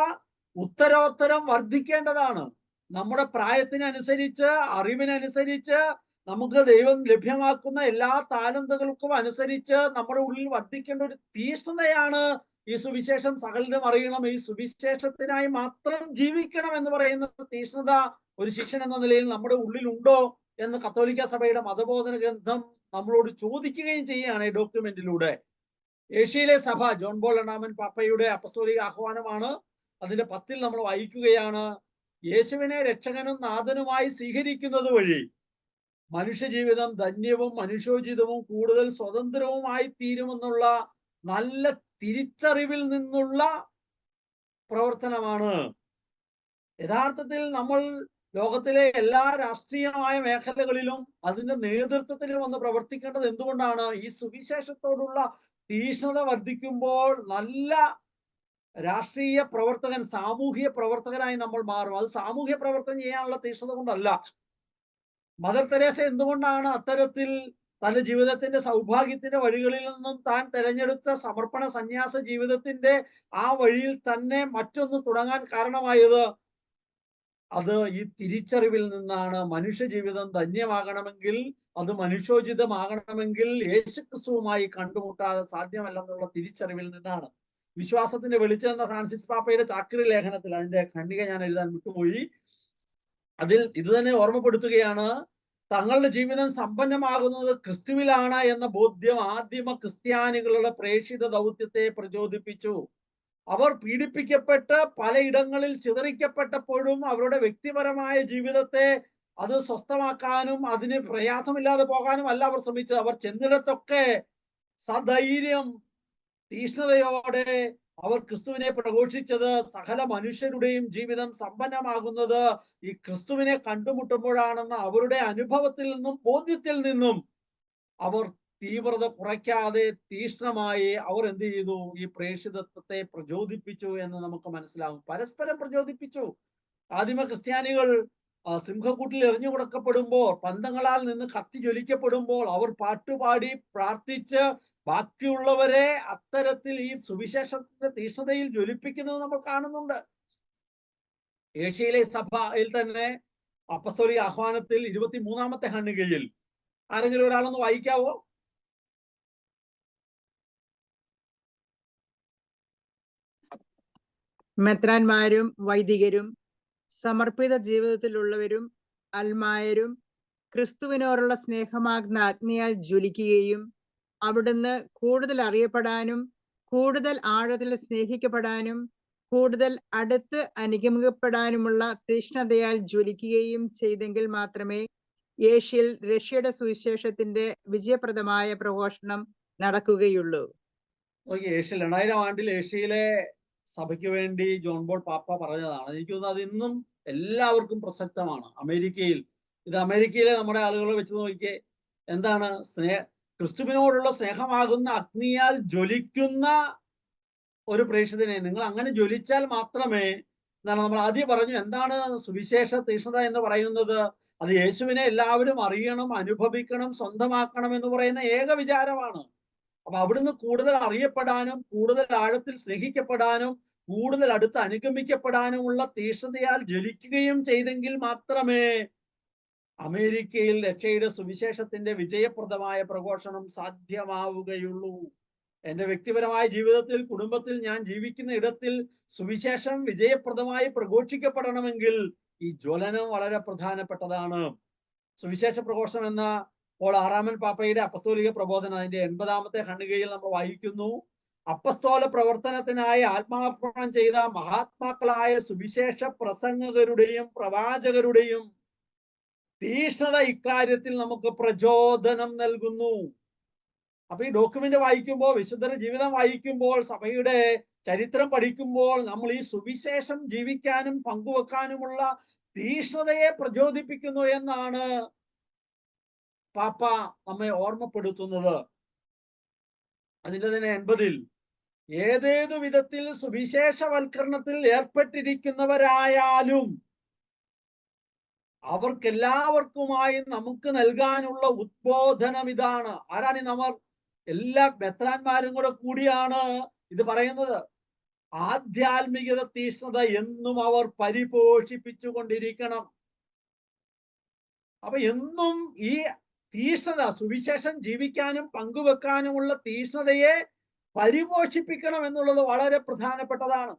ഉത്തരോത്തരം വർദ്ധിക്കേണ്ടതാണ്. നമ്മുടെ പ്രായത്തിനനുസരിച്ച്, അറിവിനനുസരിച്ച്, നമുക്ക് ദൈവം ലഭ്യമാക്കുന്ന എല്ലാ താലന്തുകൾക്കും അനുസരിച്ച് നമ്മുടെ ഉള്ളിൽ വർദ്ധിക്കേണ്ട ഒരു തീക്ഷ്ണതയാണ് ഈ സുവിശേഷം സകലരും അറിയണം, ഈ സുവിശേഷത്തിനായി മാത്രം ജീവിക്കണം എന്ന് പറയുന്ന തീക്ഷ്ണത ഒരു ശിഷ്യൻ എന്ന നിലയിൽ നമ്മുടെ ഉള്ളിലുണ്ടോ എന്ന് കത്തോലിക്ക സഭയുടെ മതബോധന ഗ്രന്ഥം നമ്മളോട് ചോദിക്കുകയും ചെയ്യുകയാണ് ഈ ഡോക്യുമെന്റിലൂടെ. ഏഷ്യയിലെ സഭ ജോൺ പോൾ രണ്ടാമൻ പാപ്പയുടെ അപ്പസ്തോലിക ആഹ്വാനമാണ്. അതിന്റെ 10-ൽ നമ്മൾ വായിക്കുകയാണ്, യേശുവിനെ രക്ഷകനും നാഥനുമായി സ്വീകരിക്കുന്നത് വഴി മനുഷ്യജീവിതം ധന്യവും മനുഷ്യോചിതവും കൂടുതൽ സ്വതന്ത്രവുമായി തീരുമെന്നുള്ള നല്ല തിരിച്ചറിവിൽ നിന്നുള്ള പ്രവർത്തനമാണ്. യഥാർത്ഥത്തിൽ നമ്മൾ ലോകത്തിലെ എല്ലാ രാഷ്ട്രീയമായ മേഖലകളിലും അതിന്റെ നേതൃത്വത്തിൽ വന്ന് പ്രവർത്തിക്കേണ്ടത് എന്തുകൊണ്ടാണ്? ഈ സുവിശേഷത്തോടുള്ള തീക്ഷ്ണത വർദ്ധിക്കുമ്പോൾ നല്ല രാഷ്ട്രീയ പ്രവർത്തകൻ, സാമൂഹ്യ പ്രവർത്തകനായി നമ്മൾ മാറും. അത് സാമൂഹ്യ പ്രവർത്തനം ചെയ്യാനുള്ള തീക്ഷ്ണത കൊണ്ടല്ല. മദർ തെരേസ എന്തുകൊണ്ടാണ് അത്തരത്തിൽ തന്റെ ജീവിതത്തിന്റെ സൗഭാഗ്യത്തിന്റെ വഴികളിൽ നിന്നും താൻ തെരഞ്ഞെടുത്ത സമർപ്പണ സന്യാസ ജീവിതത്തിന്റെ ആ വഴിയിൽ തന്നെ മറ്റൊന്ന് തുടങ്ങാൻ കാരണമായത്? അത് ഈ തിരിച്ചറിവിൽ നിന്നാണ്. മനുഷ്യ ജീവിതം ധന്യമാകണമെങ്കിൽ, അത് മനുഷ്യോചിതമാകണമെങ്കിൽ യേശുക്രിസ്തുവുമായി കണ്ടുമുട്ടാതെ സാധ്യമല്ലെന്നുള്ള തിരിച്ചറിവിൽ നിന്നാണ്. വിശ്വാസത്തിന്റെ വെളിച്ചം എന്ന ഫ്രാൻസിസ് പാപ്പയുടെ ചാക്രി ലേഖനത്തിൽ, അതിന്റെ ഖണ്ഡിക ഞാൻ എഴുതാൻ വിട്ടുപോയി, അതിൽ ഇത് തന്നെ ഓർമ്മപ്പെടുത്തുകയാണ്. തങ്ങളുടെ ജീവിതം സമ്പന്നമാകുന്നത് ക്രിസ്തുവിലാണ് എന്ന ബോധ്യം ആദിമ ക്രിസ്ത്യാനികളുടെ പ്രേക്ഷിത ദൗത്യത്തെ പ്രചോദിപ്പിച്ചു. അവർ പീഡിപ്പിക്കപ്പെട്ട് പലയിടങ്ങളിൽ ചിതറിക്കപ്പെട്ടപ്പോഴും അവരുടെ വ്യക്തിപരമായ ജീവിതത്തെ അത് സ്വസ്ഥമാക്കാനും അതിന് പ്രയാസമില്ലാതെ പോകാനും അല്ല അവർ ശ്രമിച്ചത്. അവർ ചെന്നിടത്തൊക്കെ സധൈര്യം തീഷ്ണതയോടെ അവർ ക്രിസ്തുവിനെ പ്രഘോഷിച്ചത്. സകല മനുഷ്യരുടെയും ജീവിതം സമ്പന്നമാകുന്നത് ഈ ക്രിസ്തുവിനെ കണ്ടുമുട്ടുമ്പോഴാണെന്ന അവരുടെ അനുഭവത്തിൽ നിന്നും ബോധ്യത്തിൽ നിന്നും അവർ തീവ്രത കുറയ്ക്കാതെ തീഷ്ണമായി അവർ എന്ത് ചെയ്തു? ഈ പ്രേക്ഷിതത്വത്തെ പ്രചോദിപ്പിച്ചു എന്ന് നമുക്ക് മനസ്സിലാകും. പരസ്പരം പ്രചോദിപ്പിച്ചു. ആദിമ ക്രിസ്ത്യാനികൾ സിംഹക്കൂട്ടിൽ എറിഞ്ഞു കൊടുക്കപ്പെടുമ്പോൾ, പന്തങ്ങളാൽ നിന്ന് കത്തി ജ്വലിക്കപ്പെടുമ്പോൾ അവർ പാട്ടുപാടി പ്രാർത്ഥിച്ച് ബാക്കിയുള്ളവരെ അത്തരത്തിൽ ഈ സുവിശേഷത്തിന്റെ തീഷ്ണതയിൽ ജ്വലിപ്പിക്കുന്നത് നമ്മൾ കാണുന്നുണ്ട്. ഏഷ്യയിലെ സഭയിൽ തന്നെ അപ്പസ്തോലിക ആഹ്വാനത്തിൽ 23-ാമത്തെ ഖണ്ഡികയിൽ ആരെങ്കിലും ഒരാളൊന്ന് വായിക്കാവോ? മെത്രാന്മാരും വൈദികരും സമർപ്പിത ജീവിതത്തിലുള്ളവരും അൽമായരും ക്രിസ്തുവിനോടുള്ള സ്നേഹമാകുന്ന അഗ്നിയാൽ ജ്വലിക്കുകയും അവിടുന്ന് കൂടുതൽ അറിയപ്പെടാനും കൂടുതൽ ആഴത്തിൽ സ്നേഹിക്കപ്പെടാനും കൂടുതൽ അടുത്ത് അനുഗമിക്കപ്പെടാനുമുള്ള തീഷ്ണതയാൽ ജ്വലിക്കുകയും ചെയ്തെങ്കിൽ മാത്രമേ ഏഷ്യയിൽ റഷ്യയുടെ സുവിശേഷത്തിന്റെ വിജയപ്രദമായ പ്രഘോഷണം നടക്കുകയുള്ളൂ. ഏഷ്യ 2000 ആണ്ടിൽ ഏഷ്യയിലെ സഭയ്ക്ക് വേണ്ടി ജോൺ ബോൾ പാപ്പ പറഞ്ഞതാണ്. എനിക്ക് തോന്നുന്നു അത് ഇന്നും എല്ലാവർക്കും പ്രസക്തമാണ്. അമേരിക്കയിൽ, ഇത് അമേരിക്കയിലെ നമ്മുടെ ആളുകളെ വെച്ച് നോക്കിയേ, എന്താണ് ക്രിസ്തുവിനോടുള്ള സ്നേഹമാകുന്ന അഗ്നിയാൽ ജ്വലിക്കുന്ന ഒരു പ്രേക്ഷിതനെ നിങ്ങൾ അങ്ങനെ ജ്വലിച്ചാൽ മാത്രമേ, എന്താണ് നമ്മൾ ആദ്യം പറഞ്ഞു, എന്താണ് സുവിശേഷ തീഷ്ണത എന്ന് പറയുന്നത്? അത് യേശുവിനെ എല്ലാവരും അറിയണം, അനുഭവിക്കണം, സ്വന്തമാക്കണം എന്ന് പറയുന്ന ഏക വിചാരമാണ്. അപ്പൊ അവിടുന്ന് കൂടുതൽ അറിയപ്പെടാനും കൂടുതൽ ആഴത്തിൽ സ്നേഹിക്കപ്പെടാനും കൂടുതൽ അടുത്ത് അനുഗമിക്കപ്പെടാനുമുള്ള തീഷ്ണതയാൽ ജ്വലിക്കുകയും ചെയ്തെങ്കിൽ മാത്രമേ അമേരിക്കയിൽ രക്ഷയുടെ സുവിശേഷത്തിന്റെ വിജയപ്രദമായ പ്രഘോഷണം സാധ്യമാവുകയുള്ളൂ. എന്റെ വ്യക്തിപരമായ ജീവിതത്തിൽ, കുടുംബത്തിൽ, ഞാൻ ജീവിക്കുന്ന ഇടത്തിൽ സുവിശേഷം വിജയപ്രദമായി പ്രഘോഷിക്കപ്പെടണമെങ്കിൽ ഈ ജ്വലനം വളരെ പ്രധാനപ്പെട്ടതാണ്. സുവിശേഷ പ്രഘോഷണം എന്ന പോൾ 6-ാമൻ പാപ്പയുടെ അപ്പസ്തോലിക പ്രബോധനം അതിന്റെ 80-ാമത്തെ ഖണ്ഡികയിൽ നമ്മൾ വായിക്കുന്നു. അപ്പസ്തോല പ്രവർത്തനത്തിനായി ആത്മാർപ്പണം ചെയ്ത മഹാത്മാക്കളായ സുവിശേഷ പ്രസംഗകരുടെയും പ്രവാചകരുടെയും തീഷ്ണത ഇക്കാര്യത്തിൽ നമുക്ക് പ്രചോദനം നൽകുന്നു. അപ്പൊ ഈ ഡോക്യുമെന്റ് വായിക്കുമ്പോൾ, വിശുദ്ധരുടെ ജീവിതം വായിക്കുമ്പോൾ, സഭയുടെ ചരിത്രം പഠിക്കുമ്പോൾ നമ്മൾ ഈ സുവിശേഷം ജീവിക്കാനും പങ്കുവെക്കാനുമുള്ള തീഷ്ണതയെ പ്രചോദിപ്പിക്കുന്നു എന്നാണ് പാപ്പ നമ്മെ ഓർമ്മപ്പെടുത്തുന്നത്. അതിന്റെ തന്നെ 80-ൽ ഏതേതു വിധത്തിൽ സുവിശേഷവൽക്കരണത്തിൽ ഏർപ്പെട്ടിരിക്കുന്നവരായാലും അവർക്കെല്ലാവർക്കുമായി നമുക്ക് നൽകാനുള്ള ഉദ്ബോധനം ഇതാണ്. ആരാണ് നമ്മൾ? എല്ലാ മെത്രാന്മാരും കൂടിയാണ് ഇത് പറയുന്നത്. ആധ്യാത്മികത തീഷ്ണത എന്നും അവർ പരിപോഷിപ്പിച്ചു കൊണ്ടിരിക്കണം. അപ്പൊ എന്നും ഈ തീഷ്ണത, സുവിശേഷം ജീവിക്കാനും പങ്കുവെക്കാനുമുള്ള തീഷ്ണതയെ പരിപോഷിപ്പിക്കണം എന്നുള്ളത് വളരെ പ്രധാനപ്പെട്ടതാണ്.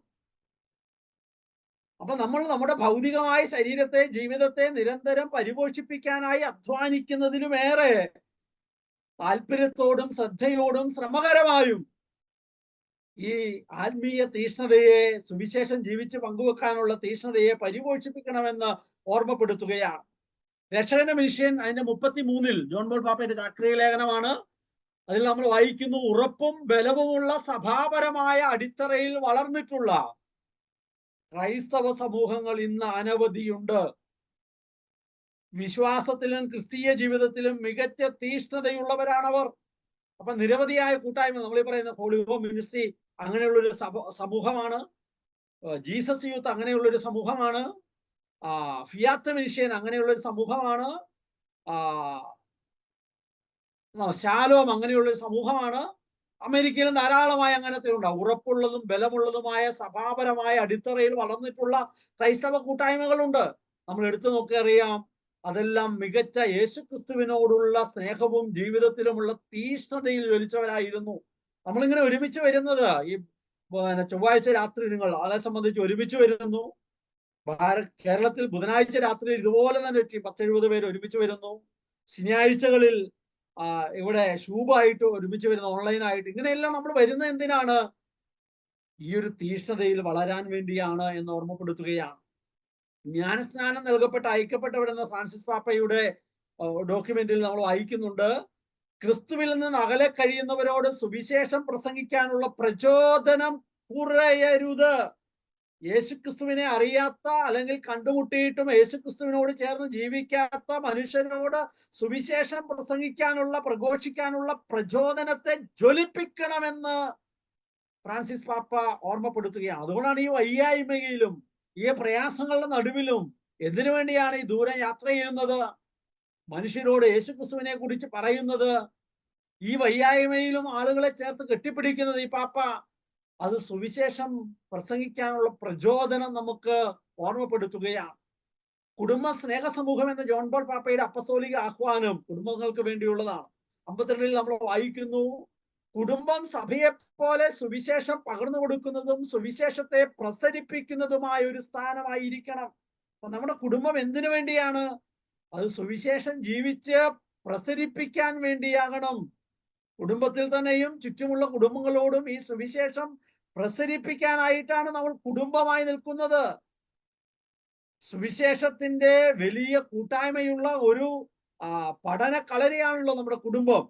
അപ്പൊ നമ്മൾ നമ്മുടെ ഭൗതികമായ ശരീരത്തെ, ജീവിതത്തെ നിരന്തരം പരിപോഷിപ്പിക്കാനായി അധ്വാനിക്കുന്നതിലുമേറെ താല്പര്യത്തോടും ശ്രദ്ധയോടും ശ്രമകരമായും ഈ ആത്മീയ തീഷ്ണതയെ, സുവിശേഷം ജീവിച്ച് പങ്കുവെക്കാനുള്ള തീഷ്ണതയെ പരിപോഷിപ്പിക്കണമെന്ന് ഓർമ്മപ്പെടുത്തുകയാണ്. രക്ഷകന്റെ മിഷൻ അതിന്റെ 33-ൽ ജോൺ ബോൾ പാപ്പയുടെ ചാക്രിക ലേഖനമാണ്. അതിൽ നമ്മൾ വായിക്കുന്നു, ഉറപ്പും ബലവുമുള്ള സഭാപരമായ അടിത്തറയിൽ വളർന്നിട്ടുള്ള ക്രൈസ്തവ സമൂഹങ്ങൾ ഇന്ന് അനവധിയുണ്ട്. വിശ്വാസത്തിലും ക്രിസ്തീയ ജീവിതത്തിലും മികച്ച തീഷ്ണതയുള്ളവരാണവർ. അപ്പൊ നിരവധിയായ കൂട്ടായ്മ, നമ്മൾ ഈ പറയുന്ന ഹോളി ഹോം മിനിസ്ട്രി അങ്ങനെയുള്ളൊരു സമൂഹമാണ്. ജീസസ് യൂത്ത് അങ്ങനെയുള്ളൊരു സമൂഹമാണ്. ഫിയാത്ത് മിഷൻ അങ്ങനെയുള്ളൊരു സമൂഹമാണ്. ശാലോം അങ്ങനെയുള്ളൊരു സമൂഹമാണ്. അമേരിക്കയിലും ധാരാളമായ അങ്ങനത്തെ ഉണ്ടാവും. ഉറപ്പുള്ളതും ബലമുള്ളതുമായ സഭാപരമായ അടിത്തറയിൽ വളർന്നിട്ടുള്ള ക്രൈസ്തവ കൂട്ടായ്മകളുണ്ട്. നമ്മൾ എടുത്തു നോക്കി അറിയാം, അതെല്ലാം മികച്ച യേശുക്രിസ്തുവിനോടുള്ള സ്നേഹവും ജീവിതത്തിലുമുള്ള തീഷ്ണതയിൽ ജ്വലിച്ചവരായിരുന്നു. നമ്മളിങ്ങനെ ഒരുമിച്ച് വരുന്നത് ഈ ചൊവ്വാഴ്ച രാത്രി നിങ്ങൾ അതേ സംബന്ധിച്ച് ഒരുമിച്ച് വരുന്നു. കേരളത്തിൽ ബുധനാഴ്ച രാത്രി ഇതുപോലെ തന്നെ 10-70 പേര് ഒരുമിച്ച് വരുന്നു. ശനിയാഴ്ചകളിൽ ഇവിടെ ഷൂബായിട്ട് ഒരുമിച്ച് വരുന്ന ഓൺലൈനായിട്ട്. ഇങ്ങനെയെല്ലാം നമ്മൾ വരുന്നത് എന്തിനാണ്? ഈ ഒരു തീഷ്ണതയിൽ വളരാൻ വേണ്ടിയാണ് എന്ന് ഓർമ്മപ്പെടുത്തുകയാണ്. ജ്ഞാനസ്നാനം നൽകപ്പെട്ട അയക്കപ്പെട്ടവരെന്ന ഫ്രാൻസിസ് പാപ്പയുടെ ഡോക്യുമെന്റിൽ നമ്മൾ വായിക്കുന്നുണ്ട്, ക്രിസ്തുവിൽ നിന്ന് അകലെ കഴിയുന്നവരോട് സുവിശേഷം പ്രസംഗിക്കാനുള്ള പ്രചോദനം കുറയരുത്. യേശുക്രിസ്തുവിനെ അറിയാത്ത അല്ലെങ്കിൽ കണ്ടുമുട്ടിയിട്ടും യേശുക്രിസ്തുവിനോട് ചേർന്ന് ജീവിക്കാത്ത മനുഷ്യരോട് സുവിശേഷം പ്രഘോഷിക്കാനുള്ള പ്രചോദനത്തെ ജ്വലിപ്പിക്കണമെന്ന് ഫ്രാൻസിസ് പാപ്പ ഓർമ്മപ്പെടുത്തുകയാണ്. അതുകൊണ്ടാണ് ഈ വയ്യായ്മയിലും ഈ പ്രയാസങ്ങളുടെ നടുവിലും എന്തിനു വേണ്ടിയാണ് ഈ ദൂരം യാത്ര ചെയ്യുന്നത്, മനുഷ്യരോട് യേശുക്രിസ്തുവിനെ കുറിച്ച് പറയുന്നത്, ഈ വയ്യായ്മയിലും ആളുകളെ ചേർത്ത് കെട്ടിപ്പിടിക്കുന്നത് ഈ പാപ്പ. അത് സുവിശേഷം പ്രസംഗിക്കാനുള്ള പ്രചോദനം നമുക്ക് ഓർമ്മപ്പെടുത്തുകയാണ്. കുടുംബ സ്നേഹ സമൂഹം എന്ന ജോൺ പോൾ പാപ്പയുടെ അപ്പസ്തോലിക ആഹ്വാനം കുടുംബങ്ങൾക്ക് വേണ്ടിയുള്ളതാണ്. 52 നമ്മൾ വായിക്കുന്നു, കുടുംബം സഭയെ പോലെ സുവിശേഷം പകർന്നു കൊടുക്കുന്നതും സുവിശേഷത്തെ പ്രസരിപ്പിക്കുന്നതുമായ ഒരു സ്ഥാനമായിരിക്കണം. അപ്പൊ നമ്മുടെ കുടുംബം എന്തിനു വേണ്ടിയാണ്? അത് സുവിശേഷം ജീവിച്ച് പ്രസരിപ്പിക്കാൻ വേണ്ടിയാകണം. കുടുംബത്തിൽ തന്നെയും ചുറ്റുമുള്ള കുടുംബങ്ങളോടും ഈ സുവിശേഷം പ്രസരിപ്പിക്കാനായിട്ടാണ് നമ്മൾ കുടുംബമായി നിൽക്കുന്നത്. സുവിശേഷത്തിന്റെ വലിയ കൂട്ടായ്മയുള്ള ഒരു പഠന കളരിയാണല്ലോ നമ്മുടെ കുടുംബം.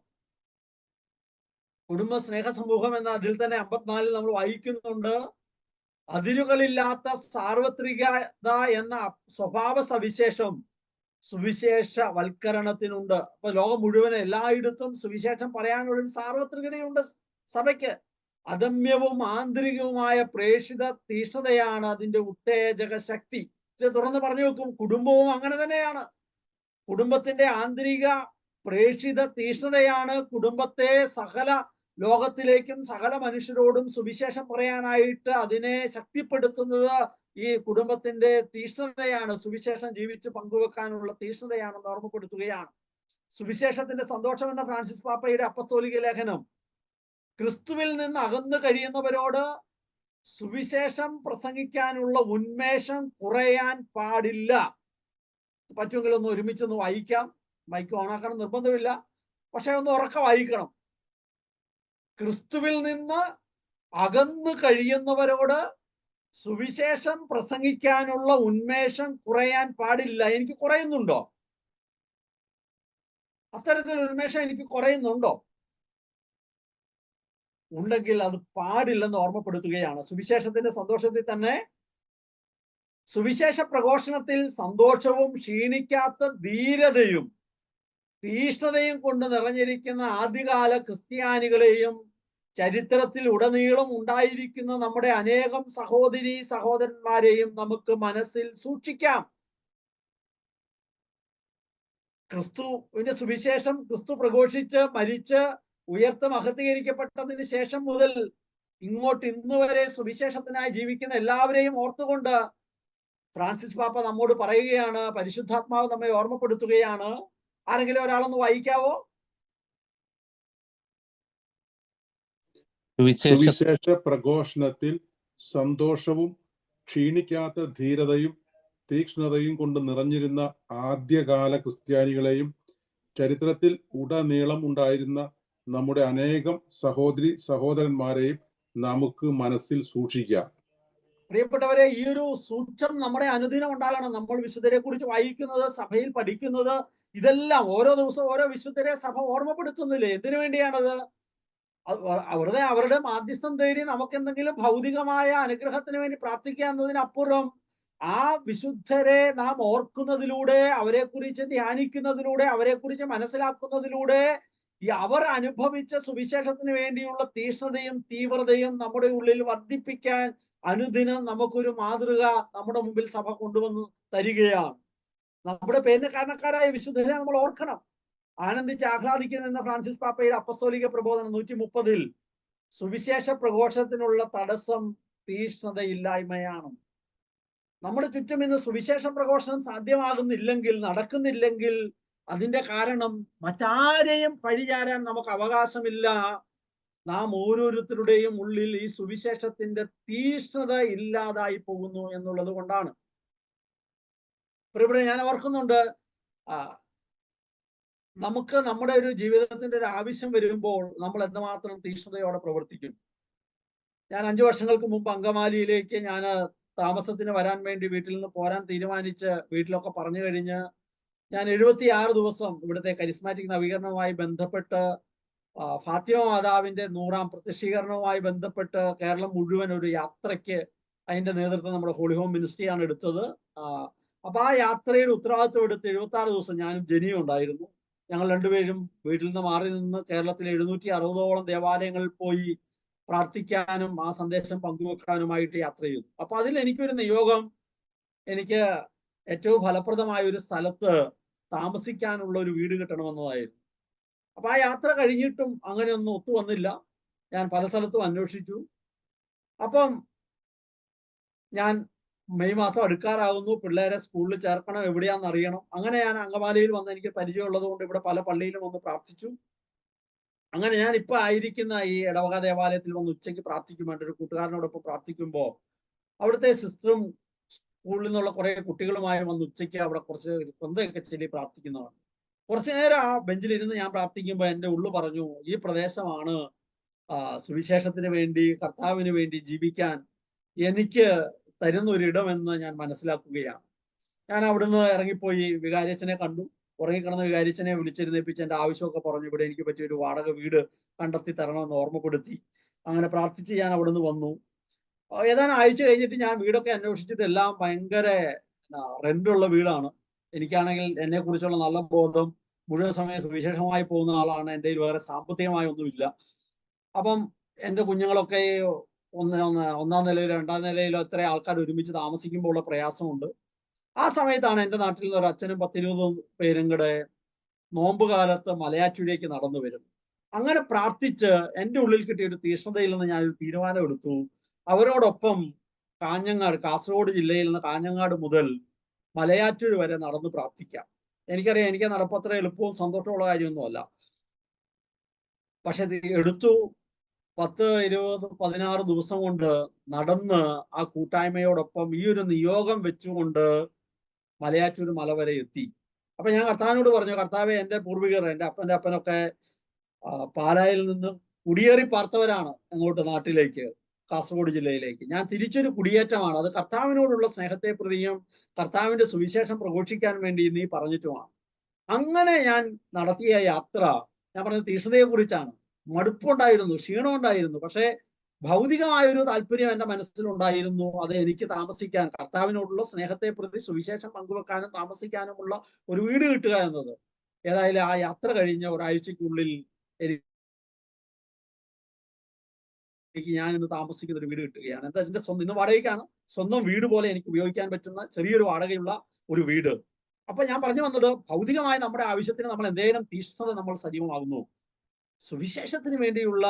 കുടുംബ സ്നേഹ സമൂഹം എന്ന അതിൽ തന്നെ 54 നമ്മൾ വായിക്കുന്നുണ്ട്, അതിരുകളില്ലാത്ത സാർവത്രികത എന്ന സ്വഭാവ സവിശേഷം സുവിശേഷ വൽക്കരണത്തിനുണ്ട്. അപ്പൊ ലോകം മുഴുവൻ എല്ലായിടത്തും സുവിശേഷം പറയാനുള്ള ഒരു സാർവത്രികതയുണ്ട് സഭയ്ക്ക്. അദമ്യവും ആന്തരികവുമായ പ്രേക്ഷിത തീഷ്ണതയാണ് അതിന്റെ ഉത്തേജക ശക്തി. തുറന്ന് പറഞ്ഞു വെക്കും, കുടുംബവും അങ്ങനെ തന്നെയാണ്. കുടുംബത്തിന്റെ ആന്തരിക പ്രേക്ഷിത തീഷ്ണതയാണ് കുടുംബത്തെ സകല ലോകത്തിലേക്കും സകല മനുഷ്യരോടും സുവിശേഷം പറയാനായിട്ട് അതിനെ ശക്തിപ്പെടുത്തുന്നത്. ഈ കുടുംബത്തിന്റെ തീഷ്ണതയാണ്, സുവിശേഷം ജീവിച്ച് പങ്കുവെക്കാനുള്ള തീഷ്ണതയാണെന്ന് ഓർമ്മപ്പെടുത്തുകയാണ്. സുവിശേഷത്തിന്റെ സന്തോഷം എന്ന ഫ്രാൻസിസ് പാപ്പയുടെ അപ്പസ്തോലിക ലേഖനം, ക്രിസ്തുവിൽ നിന്ന് അകന്നു കഴിയുന്നവരോട് സുവിശേഷം പ്രസംഗിക്കാനുള്ള ഉന്മേഷം കുറയാൻ പാടില്ല. പറ്റുമെങ്കിൽ ഒന്ന് ഒരുമിച്ചൊന്ന് വായിക്കാം. മൈക്ക് ഓണാക്കണം നിർബന്ധമില്ല, പക്ഷെ ഒന്ന് ഉറക്കെ വായിക്കണം. ക്രിസ്തുവിൽ നിന്ന് അകന്നു കഴിയുന്നവരോട് സുവിശേഷം പ്രസംഗിക്കാനുള്ള ഉന്മേഷം കുറയാൻ പാടില്ല. എനിക്ക് കുറയുന്നുണ്ടോ? അത്തരത്തിൽ ഉന്മേഷം എനിക്ക് കുറയുന്നുണ്ടോ? ഉണ്ടെങ്കിൽ അത് പാടില്ലെന്ന് ഓർമ്മപ്പെടുത്തുകയാണ്. സുവിശേഷത്തിന്റെ സന്തോഷത്തിൽ തന്നെ സുവിശേഷ പ്രഘോഷണത്തിൽ സന്തോഷവും ക്ഷീണിക്കാത്ത ധീരതയും തീഷ്ണതയും കൊണ്ട് നിറഞ്ഞിരിക്കുന്ന ആദ്യകാല ക്രിസ്ത്യാനികളെയും ചരിത്രത്തിൽ ഉടനീളം ഉണ്ടായിരിക്കുന്ന നമ്മുടെ അനേകം സഹോദരീ സഹോദരന്മാരെയും നമുക്ക് മനസ്സിൽ സൂക്ഷിക്കാം. ക്രിസ്തുവിന്റെ സുവിശേഷം ക്രിസ്തു പ്രഘോഷിച്ച് മരിച്ച് ഉയർത്ത് മഹത്വീകരിക്കപ്പെട്ടതിന് ശേഷം മുതൽ ഇങ്ങോട്ട് ഇന്ന് വരെ സുവിശേഷത്തിനായി ജീവിക്കുന്ന എല്ലാവരെയും ഓർത്തുകൊണ്ട് ഫ്രാൻസിസ് പാപ്പ നമ്മോട് പറയുകയാണ്, പരിശുദ്ധാത്മാവ് നമ്മെ ഓർമ്മപ്പെടുത്തുകയാണ്. ആരെങ്കിലും ഒരാളൊന്ന് വായിക്കാവോ? സുവിശേഷ പ്രഘോഷണത്തിൽ സന്തോഷവും ക്ഷീണിക്കാത്ത ധീരതയും തീക്ഷ്ണതയും കൊണ്ട് നിറഞ്ഞിരുന്ന ആദ്യകാല ക്രിസ്ത്യാനികളെയും ചരിത്രത്തിൽ ഉടനീളം ഉണ്ടായിരുന്ന നമ്മുടെ അനേകം സഹോദരി സഹോദരന്മാരെയും നമുക്ക് മനസ്സിൽ സൂക്ഷിക്കാം. പ്രിയപ്പെട്ടവരെ, ഈ ഒരു സൂക്ഷ്മം നമ്മുടെ അനുദിനം ഉണ്ടാകണം. നമ്മൾ വിശുദ്ധരെ കുറിച്ച് വായിക്കുന്നത്, സഭയിൽ പഠിക്കുന്നത്, ഇതെല്ലാം ഓരോ ദിവസവും ഓരോ വിശുദ്ധരെ സഭ ഓർമ്മപ്പെടുത്തുന്നില്ലേ? എന്തിനു വേണ്ടിയാണത്? അവരുടെ മാധ്യസ്ഥം തേടി നമുക്ക് എന്തെങ്കിലും ഭൗതികമായ അനുഗ്രഹത്തിന് വേണ്ടി പ്രാർത്ഥിക്കുക എന്നതിനപ്പുറം ആ വിശുദ്ധരെ നാം ഓർക്കുന്നതിലൂടെ, അവരെ കുറിച്ച് ധ്യാനിക്കുന്നതിലൂടെ, അവരെ കുറിച്ച് മനസ്സിലാക്കുന്നതിലൂടെ അവർ അനുഭവിച്ച സുവിശേഷത്തിന് വേണ്ടിയുള്ള തീക്ഷ്ണതയും തീവ്രതയും നമ്മുടെ ഉള്ളിൽ വർദ്ധിപ്പിക്കാൻ അനുദിനം നമുക്കൊരു മാതൃക നമ്മുടെ മുമ്പിൽ സഭ കൊണ്ടുവന്ന് തരികയാണ്. നമ്മുടെ പേരിന് കാരണക്കാരായ വിശുദ്ധരെ നമ്മൾ ഓർക്കണം. ആനന്ദിച്ച് ആഹ്ലാദിക്കുന്ന എന്ന ഫ്രാൻസിസ് പാപ്പയുടെ അപ്പസ്തോലിക പ്രബോധനം 130 സുവിശേഷ പ്രഘോഷത്തിനുള്ള തടസ്സം തീക്ഷ്ണതയില്ലായ്മയാണ്. നമ്മുടെ ചുറ്റും ഇന്ന് സുവിശേഷ പ്രഘോഷണം സാധ്യമാകുന്നില്ലെങ്കിൽ, നടക്കുന്നില്ലെങ്കിൽ അതിന്റെ കാരണം മറ്റാരെയും പഴിചാരാൻ നമുക്ക് അവകാശമില്ല. നാം ഓരോരുത്തരുടെയും ഉള്ളിൽ ഈ സുവിശേഷത്തിന്റെ തീക്ഷ്ണത ഇല്ലാതായി പോകുന്നു എന്നുള്ളത് കൊണ്ടാണ്. ഇവിടെ ഞാൻ ഓർക്കുന്നുണ്ട്, നമുക്ക് നമ്മുടെ ഒരു ജീവിതത്തിന്റെ ഒരു ആവശ്യം വരുമ്പോൾ നമ്മൾ എന്തുമാത്രം തീക്ഷ്ണതയോടെ പ്രവർത്തിക്കും. ഞാൻ 5 വർഷങ്ങൾക്ക് മുമ്പ് അങ്കമാലിയിലേക്ക് ഞാൻ താമസത്തിന് വരാൻ വേണ്ടി വീട്ടിൽ നിന്ന് പോരാൻ തീരുമാനിച്ച് വീട്ടിലൊക്കെ പറഞ്ഞു കഴിഞ്ഞ് ഞാൻ 76 ദിവസം ഇവിടുത്തെ കരിസ്മാറ്റിക് നവീകരണവുമായി ബന്ധപ്പെട്ട് ഫാത്തിമ മാതാവിന്റെ 100ാം പ്രത്യക്ഷീകരണവുമായി ബന്ധപ്പെട്ട് കേരളം മുഴുവൻ ഒരു യാത്രയ്ക്ക് അതിന്റെ നേതൃത്വം നമ്മുടെ ഹോളി ഹോം മിനിസ്ട്രിയാണ് എടുത്തത്. അപ്പൊ ആ യാത്രയുടെ ഉത്തരവാദിത്വം എടുത്ത് 76 ദിവസം ഞാനും ജനിയും ഉണ്ടായിരുന്നു. ഞങ്ങൾ രണ്ടുപേരും വീട്ടിൽ നിന്ന് മാറി നിന്ന് കേരളത്തിലെ 760ഓളം ദേവാലയങ്ങളിൽ പോയി പ്രാർത്ഥിക്കാനും ആ സന്ദേശം പങ്കുവെക്കാനുമായിട്ട് യാത്ര ചെയ്തു. അപ്പൊ അതിൽ എനിക്കൊരു നിയോഗം, എനിക്ക് ഏറ്റവും ഫലപ്രദമായ ഒരു സ്ഥലത്ത് താമസിക്കാനുള്ള ഒരു വീട് കിട്ടണമെന്നതായിരുന്നു. അപ്പൊ ആ യാത്ര കഴിഞ്ഞിട്ടും അങ്ങനെയൊന്നും ഒത്തു വന്നില്ല. ഞാൻ പല സ്ഥലത്തും അന്വേഷിച്ചു. അപ്പം ഞാൻ മെയ് മാസം അടുക്കാറാകുന്നു, പിള്ളേരെ സ്കൂളിൽ ചേർക്കണം, എവിടെയാണെന്ന് അറിയണം. അങ്ങനെ ഞാൻ അങ്കമാലിയിൽ വന്ന് എനിക്ക് പരിചയമുള്ളത് കൊണ്ട് ഇവിടെ പല പള്ളിയിലും വന്ന് പ്രാർത്ഥിച്ചു. അങ്ങനെ ഞാൻ ഇപ്പൊ ആയിരിക്കുന്ന ഈ ഇടവക ദേവാലയത്തിൽ വന്ന് ഉച്ചയ്ക്ക് പ്രാർത്ഥിക്കും. എൻ്റെ ഒരു കൂട്ടുകാരനോടൊപ്പം പ്രാർത്ഥിക്കുമ്പോൾ അവിടുത്തെ സിസ്റ്ററും സ്കൂളിൽ നിന്നുള്ള കുറെ കുട്ടികളുമായി വന്ന് ഉച്ചയ്ക്ക് അവിടെ കുറച്ച് കൊന്തയൊക്കെ ചൊല്ലി പ്രാർത്ഥിക്കുന്നതാണ്. കുറച്ചു നേരം ആ ബെഞ്ചിലിരുന്ന് ഞാൻ പ്രാർത്ഥിക്കുമ്പോൾ എൻ്റെ ഉള്ളു പറഞ്ഞു, ഈ പ്രദേശമാണ് സുവിശേഷത്തിന് വേണ്ടി, കർത്താവിന് വേണ്ടി ജീവിക്കാൻ എനിക്ക് തരുന്ന ഒരിടമെന്ന് ഞാൻ മനസ്സിലാക്കുകയാണ്. ഞാൻ അവിടുന്ന് ഇറങ്ങിപ്പോയി വികാരിയച്ഛനെ കണ്ടു. ഉറങ്ങിക്കിടന്ന വികാരിയച്ഛനെ വിളിച്ചിരുന്നേപ്പിച്ച് എൻ്റെ ആവശ്യമൊക്കെ പറഞ്ഞു. ഇവിടെ എനിക്ക് പറ്റിയൊരു വാടക വീട് കണ്ടെത്തി തരണമെന്ന് ഓർമ്മപ്പെടുത്തി. അങ്ങനെ പ്രാർത്ഥിച്ച് ഞാൻ അവിടുന്ന് വന്നു. ഏതാനും ആഴ്ച കഴിഞ്ഞിട്ട് ഞാൻ വീടൊക്കെ അന്വേഷിച്ചിട്ട് എല്ലാം ഭയങ്കര റെന്റുള്ള വീടാണ്. എനിക്കാണെങ്കിൽ എന്നെ കുറിച്ചുള്ള നല്ല ബോധം, മുഴുവൻ സമയം സുവിശേഷമായി പോകുന്ന ആളാണ്. എൻ്റെ കയ്യിൽ വേറെ സാമ്പത്തികമായി ഒന്നുമില്ല. അപ്പം എൻ്റെ കുഞ്ഞുങ്ങളൊക്കെ ഒന്നാം നിലയിലോ 2ാം നിലയിലോ ഇത്ര ആൾക്കാർ ഒരുമിച്ച് താമസിക്കുമ്പോൾ ഉള്ള പ്രയാസമുണ്ട്. ആ സമയത്താണ് എൻ്റെ നാട്ടിൽ നിന്ന് ഒരു അച്ഛനും 10-20 പേരും കൂടെ നോമ്പ് കാലത്ത് മലയാറ്റൂരേക്ക് നടന്നു വരും. അങ്ങനെ പ്രാർത്ഥിച്ച് എൻ്റെ ഉള്ളിൽ കിട്ടിയ ഒരു തീക്ഷ്ണതയിൽ നിന്ന് ഞാനൊരു തീരുമാനം എടുത്തു. അവരോടൊപ്പം കാസർഗോഡ് ജില്ലയിൽ നിന്ന് കാഞ്ഞങ്ങാട് മുതൽ മലയാറ്റൂർ വരെ നടന്ന് പ്രാർത്ഥിക്കാം. എനിക്കറിയാം, എനിക്ക് നടപ്പത്ര എളുപ്പവും സന്തോഷമുള്ള കാര്യമൊന്നുമല്ല. പക്ഷെ എടുത്തു. 10, 20, 16 ദിവസം കൊണ്ട് നടന്ന് ആ കൂട്ടായ്മയോടൊപ്പം ഈ ഒരു നിയോഗം വെച്ചുകൊണ്ട് മലയാറ്റൂർ മല വരെ എത്തി. അപ്പൊ ഞാൻ കർത്താവിനോട് പറഞ്ഞു, കർത്താവെ, എൻ്റെ പൂർവികർ, എൻ്റെ അപ്പൻ്റെ അപ്പനൊക്കെ പാലായിൽ നിന്ന് കുടിയേറി പാർത്തവരാണ് അങ്ങോട്ട് നാട്ടിലേക്ക്, കാസർഗോഡ് ജില്ലയിലേക്ക്. ഞാൻ തിരിച്ചൊരു കുടിയേറ്റമാണ്. അത് കർത്താവിനോടുള്ള സ്നേഹത്തെ പ്രതിയും കർത്താവിന്റെ സുവിശേഷം പ്രഘോഷിക്കാൻ വേണ്ടി നീ പറഞ്ഞിട്ടുമാണ്. അങ്ങനെ ഞാൻ നടത്തിയ യാത്ര, ഞാൻ പറഞ്ഞ തീക്ഷ്ണതയെ കുറിച്ചാണ്. മടുപ്പുണ്ടായിരുന്നു, ക്ഷീണമുണ്ടായിരുന്നു. പക്ഷേ ഭൗതികമായൊരു താല്പര്യം എൻ്റെ മനസ്സിലുണ്ടായിരുന്നു. അത് എനിക്ക് താമസിക്കാൻ, കർത്താവിനോടുള്ള സ്നേഹത്തെ പ്രതി സുവിശേഷം പങ്കുവെക്കാനും താമസിക്കാനുമുള്ള ഒരു വീട് കിട്ടുക എന്നത്. ഏതായാലും ആ യാത്ര കഴിഞ്ഞ ഒരാഴ്ചക്കുള്ളിൽ എനിക്ക് ഞാൻ ഇന്ന് താമസിക്കുന്ന ഒരു വീട് കിട്ടുകയാണ്. എന്താ എന്റെ സ്വന്തം, ഇന്ന് വാടകയ്ക്കാണ്, സ്വന്തം വീട് പോലെ എനിക്ക് ഉപയോഗിക്കാൻ പറ്റുന്ന ചെറിയൊരു വാടകയുള്ള ഒരു വീട്. അപ്പൊ ഞാൻ പറഞ്ഞു വന്നത്, ഭൗതികമായ നമ്മുടെ ആവശ്യത്തിന് നമ്മൾ എന്തെങ്കിലും തീക്ഷ്ണത നമ്മൾ സജീവമാകുന്നു. സുവിശേഷത്തിന് വേണ്ടിയുള്ള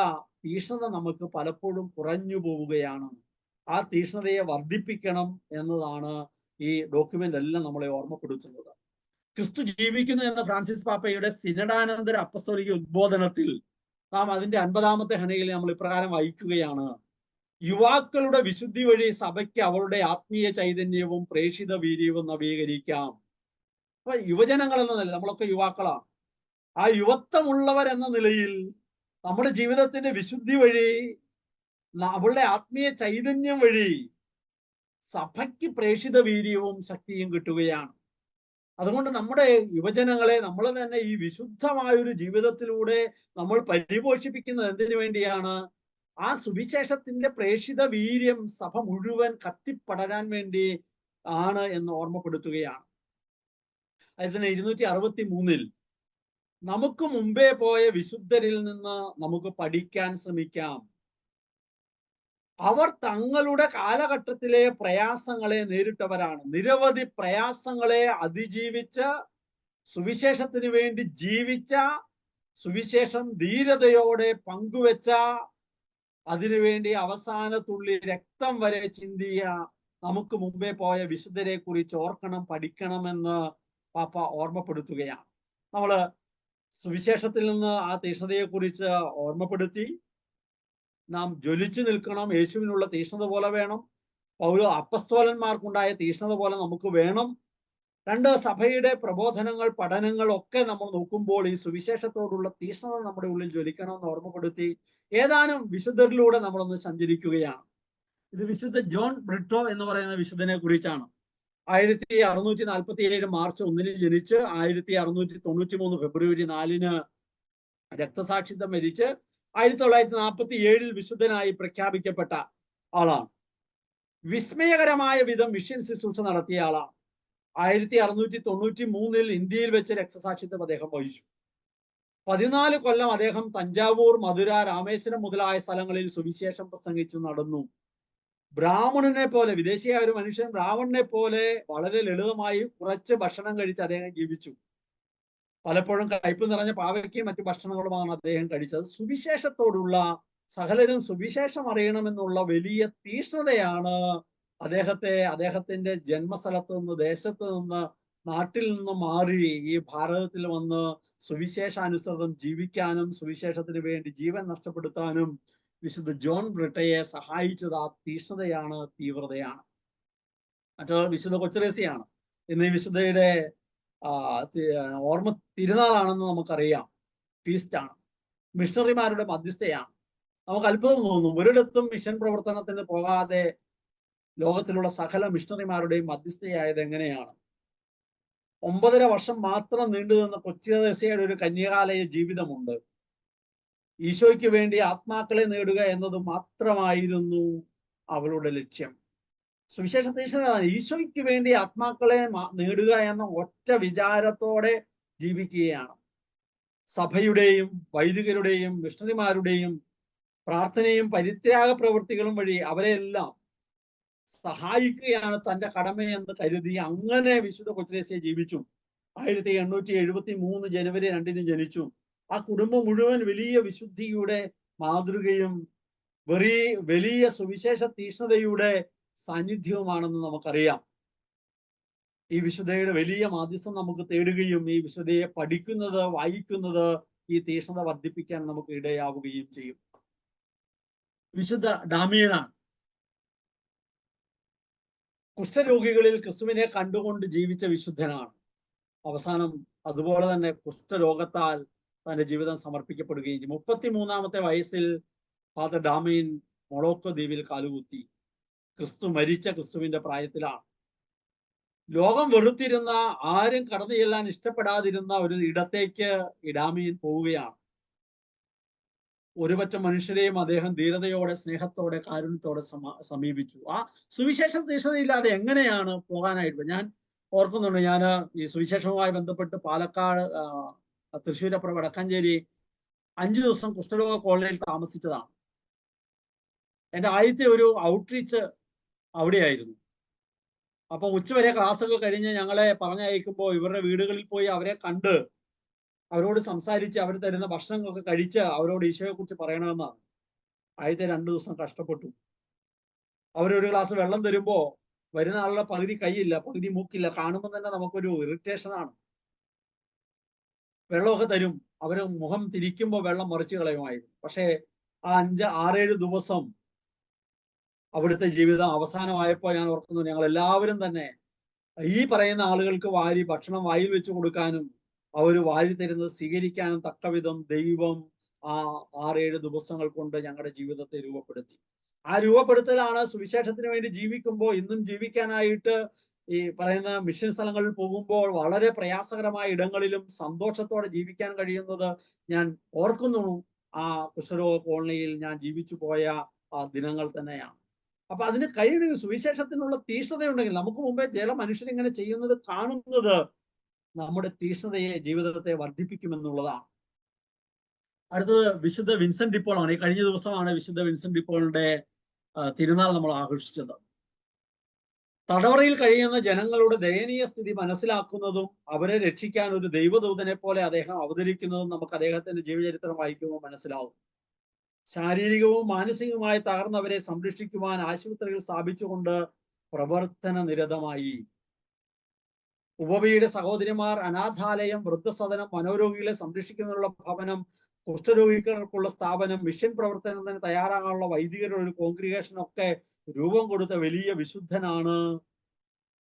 തീക്ഷ്ണത നമുക്ക് പലപ്പോഴും കുറഞ്ഞു പോവുകയാണ്. ആ തീക്ഷ്ണതയെ വർദ്ധിപ്പിക്കണം എന്നതാണ് ഈ ഡോക്യുമെന്റ് എല്ലാം നമ്മളെ ഓർമ്മപ്പെടുത്തുന്നത്. ക്രിസ്തു ജീവിക്കുന്നു എന്ന ഫ്രാൻസിസ് പാപ്പയുടെ സിനഡാനന്തര അപ്പസ്തോലിക ഉദ്ബോധനത്തിൽ നാം അതിന്റെ 50ാമത്തെ ഹനയിൽ നമ്മൾ ഇപ്രകാരം വായിക്കുകയാണ്: യുവാക്കളുടെ വിശുദ്ധി വഴി സഭയ്ക്ക് അവരുടെ ആത്മീയ ചൈതന്യവും പ്രേക്ഷിത വീര്യവും നവീകരിക്കാം. അപ്പൊ യുവജനങ്ങൾ എന്ന നിലയിൽ, നമ്മളൊക്കെ യുവാക്കളാണ്, ആ യുവത്വമുള്ളവർ എന്ന നിലയിൽ നമ്മുടെ ജീവിതത്തിന്റെ വിശുദ്ധി വഴി, അവളുടെ ആത്മീയ ചൈതന്യം വഴി സഭയ്ക്ക് പ്രേക്ഷിത വീര്യവും ശക്തിയും കിട്ടുകയാണ്. അതുകൊണ്ട് നമ്മുടെ യുവജനങ്ങളെ നമ്മൾ തന്നെ ഈ വിശുദ്ധമായ ഒരു ജീവിതത്തിലൂടെ നമ്മൾ പരിപോഷിപ്പിക്കുന്നത് എന്തിനു വേണ്ടിയാണ്? ആ സുവിശേഷത്തിന്റെ പ്രേഷിത വീര്യം സഭ മുഴുവൻ കത്തിപ്പടരാൻ വേണ്ടി ആണ് എന്ന് ഓർമ്മപ്പെടുത്തുകയാണ്. 263 നമുക്ക് മുമ്പേ പോയ വിശുദ്ധരിൽ നിന്ന് നമുക്ക് പഠിക്കാൻ ശ്രമിക്കാം. അവർ തങ്ങളുടെ കാലഘട്ടത്തിലെ പ്രയാസങ്ങളെ നേരിട്ടവരാണ്. നിരവധി പ്രയാസങ്ങളെ അതിജീവിച്ച, സുവിശേഷത്തിന് വേണ്ടി ജീവിച്ച, സുവിശേഷം ധീരതയോടെ പങ്കുവെച്ച, അതിനുവേണ്ടി അവസാന തുള്ളി രക്തം വരെ ചിന്തിയ നമുക്ക് മുമ്പേ പോയ വിശുദ്ധരെ കുറിച്ച് ഓർക്കണം, പഠിക്കണമെന്ന് പാപ്പ ഓർമ്മപ്പെടുത്തുകയാണ്. നമ്മള് സുവിശേഷത്തിൽ നിന്ന് ആ തീഷ്ണതയെ കുറിച്ച് ഓർമ്മപ്പെടുത്തി. നാം ജ്വലിച്ചു നിൽക്കണം, യേശുവിനുള്ള തീഷ്ണത പോലെ വേണം. അപ്പസ്തോലന്മാർക്കുണ്ടായ തീഷ്ണത പോലെ നമുക്ക് വേണം. 2, സഭയുടെ പ്രബോധനങ്ങൾ, പഠനങ്ങൾ ഒക്കെ നമ്മൾ നോക്കുമ്പോൾ ഈ സുവിശേഷത്തോടുള്ള തീഷ്ണത നമ്മുടെ ഉള്ളിൽ ജ്വലിക്കണമെന്ന് ഓർമ്മപ്പെടുത്തി ഏതാനും വിശുദ്ധരിലൂടെ നമ്മളൊന്ന് സഞ്ചരിക്കുകയാണ്. ഇത് വിശുദ്ധ ജോൺ ബ്രിട്ടോ എന്ന് പറയുന്ന വിശുദ്ധനെ കുറിച്ചാണ്. 1647 മാർച്ച് 1 ജനിച്ച് 1693 ഫെബ്രുവരി 4 രക്തസാക്ഷിത്വം വരിച്ച് 1947 വിശുദ്ധനായി പ്രഖ്യാപിക്കപ്പെട്ട ആളാണ്. വിസ്മയകരമായ വിധം മിഷൻ ശുശ്രൂഷ നടത്തിയ ആളാണ്. 1693 ഇന്ത്യയിൽ വെച്ച് രക്തസാക്ഷിത്വം അദ്ദേഹം വഹിച്ചു. 14 കൊല്ലം അദ്ദേഹം തഞ്ചാവൂർ, മധുര, രാമേശ്വരം മുതലായ സ്ഥലങ്ങളിൽ സുവിശേഷം പ്രസംഗിച്ചു നടന്നു. ബ്രാഹ്മണനെ പോലെ, വിദേശിയായ ഒരു മനുഷ്യൻ ബ്രാഹ്മണനെ പോലെ വളരെ ലളിതമായി കുറച്ച് ഭക്ഷണം കഴിച്ച് അദ്ദേഹം ജീവിച്ചു. പലപ്പോഴും കയ്പ് നിറഞ്ഞ പാവയ്ക്കയും മറ്റു ഭക്ഷണങ്ങളുമാണ് അദ്ദേഹം കഴിച്ചത്. സുവിശേഷത്തോടുള്ള, സകലരും സുവിശേഷം അറിയണമെന്നുള്ള വലിയ തീഷ്ണതയാണ് അദ്ദേഹത്തിന്റെ ജന്മസ്ഥലത്ത് നിന്ന്, ദേശത്ത് നിന്ന്, നാട്ടിൽ നിന്ന് മാറി ഈ ഭാരതത്തിൽ വന്ന് സുവിശേഷാനുസൃതം ജീവിക്കാനും സുവിശേഷത്തിന് വേണ്ടി ജീവൻ നഷ്ടപ്പെടുത്താനും വിശുദ്ധ ജോൺ ബ്രിട്ടയെ സഹായിച്ചത് ആ തീഷ്ണതയാണ്, തീവ്രതയാണ്. മറ്റൊരു വിശുദ്ധ കൊച്ചുത്രേസ്യയാണ്. ഇന്ന് ഈ വിശുദ്ധയുടെ ഓർമ്മ തിരുനാളാണെന്ന് നമുക്കറിയാം. ഫീസ്റ്റാണ്. മിഷണറിമാരുടെ മധ്യസ്ഥയാണ്. നമുക്ക് അത്ഭുതം തോന്നും. ഒരിടത്തും മിഷൻ പ്രവർത്തനത്തിന് പോകാതെ ലോകത്തിലുള്ള സകല മിഷണറിമാരുടെയും മധ്യസ്ഥയായത് എങ്ങനെയാണ്? 9.5 വർഷം മാത്രം നീണ്ടു നിന്ന കൊച്ചുത്രേസ്യയുടെ ഒരു കന്യകാലയ ജീവിതമുണ്ട്. ഈശോയ്ക്ക് വേണ്ടി ആത്മാക്കളെ നേടുക എന്നത് മാത്രമായിരുന്നു അവളുടെ ലക്ഷ്യം. സുവിശേഷ തീഷ്ണതയാണ്. ഈശോയ്ക്ക് വേണ്ടി ആത്മാക്കളെ നേടുക എന്ന ഒറ്റ വിചാരത്തോടെ ജീവിക്കുകയാണ്. സഭയുടെയും വൈദികരുടെയും മിഷണറിമാരുടെയും പ്രാർത്ഥനയും പരിത്യാഗ പ്രവൃത്തികളും വഴി അവരെല്ലാം സഹായിക്കുകയാണ് തന്റെ കടമയെന്ന് കരുതി അങ്ങനെ വിശുദ്ധ കൊച്ചുത്രേസ്യ ജീവിച്ചു. 1873 ജനുവരി 2 ജനിച്ചു. ആ കുടുംബം മുഴുവൻ വലിയ വിശുദ്ധിയുടെ മാതൃകയും വലിയ സുവിശേഷ തീഷ്ണതയുടെ സാന്നിധ്യവുമാണെന്ന് നമുക്കറിയാം. ഈ വിശുദ്ധയുടെ വലിയ മാധ്യസ്ഥം നമുക്ക് തേടുകയും ഈ വിശുദ്ധയെ പഠിക്കുന്നത്, വായിക്കുന്നത് ഈ തീഷ്ണത വർദ്ധിപ്പിക്കാൻ നമുക്ക് ഇടയാവുകയും ചെയ്യും. വിശുദ്ധ ഡാമിയനാണ്. കുഷ്ഠരോഗികളിൽ ക്രിസ്തുവിനെ കണ്ടുകൊണ്ട് ജീവിച്ച വിശുദ്ധനാണ്. അവസാനം അതുപോലെ തന്നെ കുഷ്ഠരോഗത്താൽ തന്റെ ജീവിതം സമർപ്പിക്കപ്പെടുകയും ചെയ്യും. 33-ാമത്തെ വയസ്സിൽ ഫാദർ ഡാമിയൻ മൊളോക്കോ ദ്വീപിൽ കാലുകുത്തി. മരിച്ച ക്രിസ്തുവിന്റെ പ്രായത്തിലാണ്. ലോകം വെറുത്തിരുന്ന, ആരും കടന്നു ചെല്ലാൻ ഇഷ്ടപ്പെടാതിരുന്ന ഒരു ഇടത്തേക്ക് ഡാമിയൻ പോവുകയാണ്. ഒരുപറ്റം മനുഷ്യരെയും അദ്ദേഹം ധീരതയോടെ, സ്നേഹത്തോടെ, കാരുണ്യത്തോടെ സമീപിച്ചു. ആ സുവിശേഷ തീഷ്ണതയില്ലാതെ എങ്ങനെയാണ് പോകാനായിട്ട്? ഞാൻ ഓർക്കുന്നുണ്ട്, ഞാൻ ഈ സുവിശേഷവുമായി ബന്ധപ്പെട്ട് പാലക്കാട്, തൃശ്ശൂരപ്പുറം, വടക്കാഞ്ചേരി 5 ദിവസം കുഷ്ഠരോഗ കോളനിയിൽ താമസിച്ചതാണ്. എൻ്റെ ആദ്യത്തെ ഒരു ഔട്ട്റീച്ച് അവിടെയായിരുന്നു. അപ്പൊ ഉച്ചവരെ ക്ലാസ്സൊക്കെ കഴിഞ്ഞ് ഞങ്ങളെ പറഞ്ഞയക്കുമ്പോൾ ഇവരുടെ വീടുകളിൽ പോയി അവരെ കണ്ട് അവരോട് സംസാരിച്ച് അവർ തരുന്ന ഭക്ഷണങ്ങളൊക്കെ കഴിച്ച് അവരോട് ഈശോയെ കുറിച്ച് പറയണമെന്നാണ്. ആദ്യത്തെ 2 ദിവസം കഷ്ടപ്പെട്ടു. അവരൊരു ഗ്ലാസ് വെള്ളം തരുമ്പോ വരുന്ന ആളുടെ പകുതി കൈയില്ല, പകുതി മൂക്കില്ല. കാണുമ്പോൾ തന്നെ നമുക്കൊരു ഇറിറ്റേഷനാണ്. വെള്ളമൊക്കെ തരും, അവര് മുഖം തിരിക്കുമ്പോൾ വെള്ളം മറിച്ച് കളയുമായിരുന്നു. പക്ഷേ ആ 5-6-7 ദിവസം അവിടുത്തെ ജീവിതം അവസാനമായപ്പോൾ ഞാൻ ഓർക്കുന്നു, ഞങ്ങൾ എല്ലാവരും തന്നെ ഈ പറയുന്ന ആളുകൾക്ക് ഭക്ഷണം വായിൽ വെച്ച് കൊടുക്കാനും അവർ വാരി തരുന്നത് സ്വീകരിക്കാനും തക്കവിധം ദൈവം ആ 6-7 ദിവസങ്ങൾ കൊണ്ട് ഞങ്ങളുടെ ജീവിതത്തെ രൂപപ്പെടുത്തി. ആ രൂപപ്പെടുത്തലാണ് സുവിശേഷത്തിന് വേണ്ടി ജീവിക്കുമ്പോൾ ഇന്നും ജീവിക്കാനായിട്ട് ഈ പറയുന്ന മിഷൻ സ്ഥലങ്ങളിൽ പോകുമ്പോൾ വളരെ പ്രയാസകരമായ ഇടങ്ങളിലും സന്തോഷത്തോടെ ജീവിക്കാൻ കഴിയുന്നത് ഞാൻ ഓർക്കുന്നു. ആ കുഷ്ഠരോഗ കോളനിയിൽ ഞാൻ ജീവിച്ചു പോയ ആ ദിനങ്ങൾ തന്നെയാണ്. അപ്പൊ അതിന് കഴിയുന്ന സുവിശേഷത്തിനുള്ള തീഷ്ണതയുണ്ടെങ്കിൽ, നമുക്ക് മുമ്പേ ചില മനുഷ്യരിങ്ങനെ ചെയ്യുന്നത് കാണുന്നത് നമ്മുടെ തീഷ്ണതയെ, ജീവിതത്തെ വർദ്ധിപ്പിക്കുമെന്നുള്ളതാണ്. അടുത്തത് വിശുദ്ധ വിൻസെന്റ് ഡി പോളാണ്. ഈ കഴിഞ്ഞ ദിവസമാണ് വിശുദ്ധ വിൻസെന്റ് ഡി പോളിന്റെ തിരുനാൾ നമ്മൾ ആഘോഷിച്ചത്. തടവറയിൽ കഴിയുന്ന ജനങ്ങളുടെ ദയനീയ സ്ഥിതി മനസ്സിലാക്കുന്നതും അവരെ രക്ഷിക്കാൻ ഒരു ദൈവദൂതനെ പോലെ അദ്ദേഹം അവതരിക്കുന്നതും നമുക്ക് അദ്ദേഹത്തിന്റെ ജീവചരിത്രം വായിക്കുമ്പോൾ മനസ്സിലാവും. ശാരീരികവും മാനസികവുമായി തകർന്നവരെ സംരക്ഷിക്കുവാൻ ആശുപത്രികൾ സ്ഥാപിച്ചുകൊണ്ട് പ്രവർത്തന നിരതമായി. ഉപവിയുടെ സഹോദരിമാർ അനാഥാലയം, വൃദ്ധസദനം, മനോരോഗികളെ സംരക്ഷിക്കുന്നതിനുള്ള ഭവനം, കുഷ്ഠരോഗികൾക്കുള്ള സ്ഥാപനം, മിഷൻ പ്രവർത്തനത്തിന് തയ്യാറാകാനുള്ള വൈദികരുടെ ഒരു കോൺഗ്രിഗേഷൻ ഒക്കെ രൂപം കൊടുത്ത വലിയ വിശുദ്ധനാണ്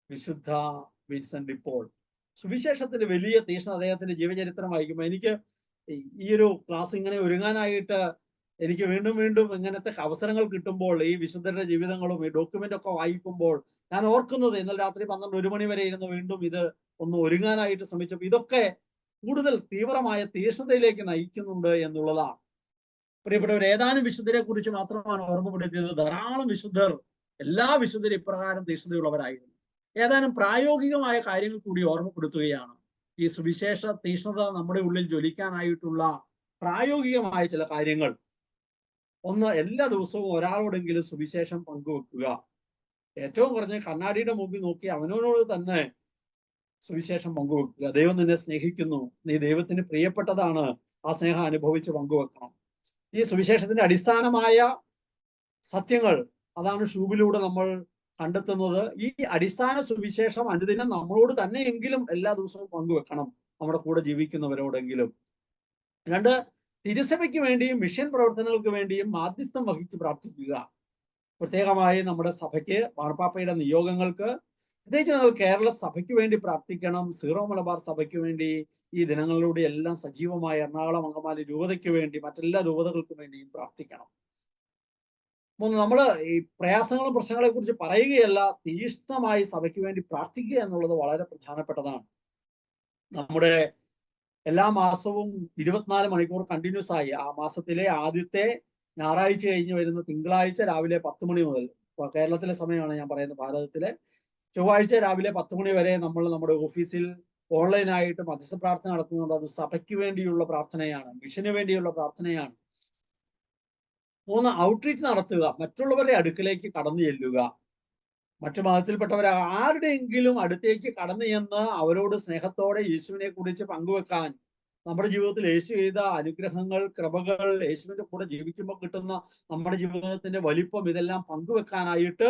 വിശുദ്ധ വിൻസെന്റ് ഡി പോൾ. സുവിശേഷത്തിന്റെ വലിയ തീഷ്ണത അദ്ദേഹത്തിന്റെ ജീവചരിത്രം വായിക്കുമ്പോൾ എനിക്ക് ഈ ഒരു ക്ലാസ് ഇങ്ങനെ ഒരുങ്ങാനായിട്ട് എനിക്ക് വീണ്ടും വീണ്ടും ഇങ്ങനത്തെ അവസരങ്ങൾ കിട്ടുമ്പോൾ, ഈ വിശുദ്ധരുടെ ജീവിതങ്ങളും ഈ ഡോക്യുമെന്റ് ഒക്കെ വായിക്കുമ്പോൾ ഞാൻ ഓർക്കുന്നത്, ഇന്നലെ രാത്രി 12-1 മണി വരെ ഇരുന്ന് വീണ്ടും ഇത് ഒന്ന് ഒരുങ്ങാനായിട്ട് ശ്രമിച്ചപ്പോൾ ഇതൊക്കെ കൂടുതൽ തീവ്രമായ തീഷ്ണതയിലേക്ക് നയിക്കുന്നുണ്ട് എന്നുള്ളതാണ്. പ്രിയപ്പെട്ടവർ, ഏതാനും വിശുദ്ധരെ കുറിച്ച് മാത്രമാണ് ഓർമ്മപ്പെടുത്തിയത്. ധാരാളം വിശുദ്ധർ, എല്ലാ വിശുദ്ധരും ഇപ്രകാരം തീഷ്ണതയുള്ളവരായിരുന്നു. ഏതാനും പ്രായോഗികമായ കാര്യങ്ങൾ കൂടി ഓർമ്മപ്പെടുത്തുകയാണ്. ഈ സുവിശേഷ തീഷ്ണത നമ്മുടെ ഉള്ളിൽ ജ്വലിക്കാനായിട്ടുള്ള പ്രായോഗികമായ ചില കാര്യങ്ങൾ. ഒന്ന്, എല്ലാ ദിവസവും ഒരാളോടെങ്കിലും സുവിശേഷം പങ്കുവെക്കുക. ഏറ്റവും കുറഞ്ഞ കണ്ണാടിയുടെ മുമ്പിൽ നോക്കി അവനോട് തന്നെ സുവിശേഷം പങ്കുവെക്കുക. ദൈവം നിന്നെ സ്നേഹിക്കുന്നു, നീ ദൈവത്തിന് പ്രിയപ്പെട്ടതാണ്, ആ സ്നേഹം അനുഭവിച്ച് പങ്കുവെക്കണം. ഈ സുവിശേഷത്തിന്റെ അടിസ്ഥാനമായ സത്യങ്ങൾ അതാണ് ഷൂബിലൂടെ നമ്മൾ കണ്ടെത്തുന്നത്. ഈ അടിസ്ഥാന സുവിശേഷം അനുദിനം നമ്മളോട് തന്നെയെങ്കിലും എല്ലാ ദിവസവും പങ്കുവെക്കണം, നമ്മുടെ കൂടെ ജീവിക്കുന്നവരോടെങ്കിലും. 2, തിരുസഭയ്ക്ക് വേണ്ടിയും മിഷൻ പ്രവർത്തനങ്ങൾക്ക് വേണ്ടിയും മാധ്യസ്ഥം വഹിച്ച് പ്രാർത്ഥിക്കുക. പ്രത്യേകമായി നമ്മുടെ സഭയ്ക്ക്, മാർപ്പാപ്പയുടെ നിയോഗങ്ങൾക്ക്, പ്രത്യേകിച്ച് നമ്മൾ കേരള സഭയ്ക്ക് വേണ്ടി പ്രാർത്ഥിക്കണം. സീറോ മലബാർ സഭയ്ക്ക് വേണ്ടി ഈ ദിനങ്ങളിലൂടെ എല്ലാം സജീവമായ എറണാകുളം അങ്കമാലി രൂപതയ്ക്ക് വേണ്ടി, മറ്റെല്ലാ രൂപതകൾക്കും വേണ്ടിയും പ്രാർത്ഥിക്കണം. 3, നമ്മൾ ഈ പ്രയാസങ്ങളും പ്രശ്നങ്ങളെ കുറിച്ച് പറയുകയല്ല, തീഷ്ണമായി സഭയ്ക്ക് വേണ്ടി പ്രാർത്ഥിക്കുക എന്നുള്ളത് വളരെ പ്രധാനപ്പെട്ടതാണ്. നമ്മുടെ എല്ലാ മാസവും 24 മണിക്കൂർ കണ്ടിന്യൂസ് ആയി, ആ മാസത്തിലെ ആദ്യത്തെ ഞായറാഴ്ച കഴിഞ്ഞ് വരുന്ന തിങ്കളാഴ്ച രാവിലെ 10 മണി മുതൽ, കേരളത്തിലെ സമയമാണ് ഞാൻ പറയുന്നത്, ഭാരതത്തിലെ ചൊവ്വാഴ്ച രാവിലെ 10 മണി വരെ നമ്മൾ നമ്മുടെ ഓഫീസിൽ ഓൺലൈനായിട്ട് മധ്യസ്ഥ പ്രാർത്ഥന നടത്തുന്നുണ്ട്. അത് സഭയ്ക്ക് വേണ്ടിയുള്ള പ്രാർത്ഥനയാണ്, മിഷന് വേണ്ടിയുള്ള പ്രാർത്ഥനയാണ്. 3, ഔട്ട്റീച്ച് നടത്തുക, മറ്റുള്ളവരുടെ അടുക്കിലേക്ക് കടന്നു ചെല്ലുക. മറ്റു മതത്തിൽപ്പെട്ടവരെ ആരുടെയെങ്കിലും അടുത്തേക്ക് കടന്നു ചെന്ന് അവരോട് സ്നേഹത്തോടെ യേശുവിനെ കുറിച്ച് പങ്കുവെക്കാൻ, നമ്മുടെ ജീവിതത്തിൽ യേശു ചെയ്ത അനുഗ്രഹങ്ങൾ, കൃപകൾ, യേശുവിന്റെ കൂടെ ജീവിക്കുമ്പോൾ കിട്ടുന്ന നമ്മുടെ ജീവിതത്തിന്റെ വലിപ്പം, ഇതെല്ലാം പങ്കുവെക്കാനായിട്ട്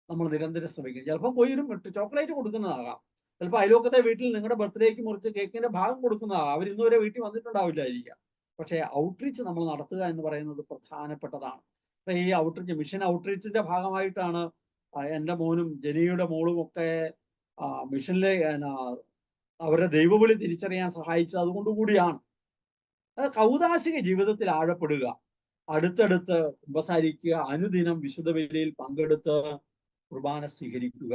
നമ്മൾ നിരന്തരം ശ്രമിക്കും. ചിലപ്പോൾ പോയി ഒരു ചോക്ലേറ്റ് കൊടുക്കുന്നതാകാം, ചിലപ്പോൾ അയൽവക്കത്തെ വീട്ടിൽ നിങ്ങളുടെ ബർത്ത്ഡേക്ക് മുറിച്ച് കേക്കിന്റെ ഭാഗം കൊടുക്കുന്നതാകാം. അവർ ഇന്നുവരെ വീട്ടിൽ വന്നിട്ടുണ്ടാവില്ലായിരിക്കാം. പക്ഷേ ഔട്ട്റീച്ച് നമ്മൾ നടത്തുക എന്ന് പറയുന്നത് പ്രധാനപ്പെട്ടതാണ്. ഈ ഔട്ട്റീച്ച്, മിഷൻ ഔട്ട്റീച്ചിന്റെ ഭാഗമായിട്ടാണ് എൻ്റെ മോനും ജനിയുടെ മോളും ഒക്കെ മിഷനിലെ അവരുടെ ദൈവവിളി തിരിച്ചറിയാൻ സഹായിച്ചത് അതുകൊണ്ടുകൂടിയാണ്. കൗദാശിക ജീവിതത്തിൽ ആഴപ്പെടുക, അടുത്തടുത്ത് ഉപസാരിക്കുക, അനുദിനം വിശുദ്ധ ബലിയിൽ പങ്കെടുത്ത് കുർബാന സ്വീകരിക്കുക.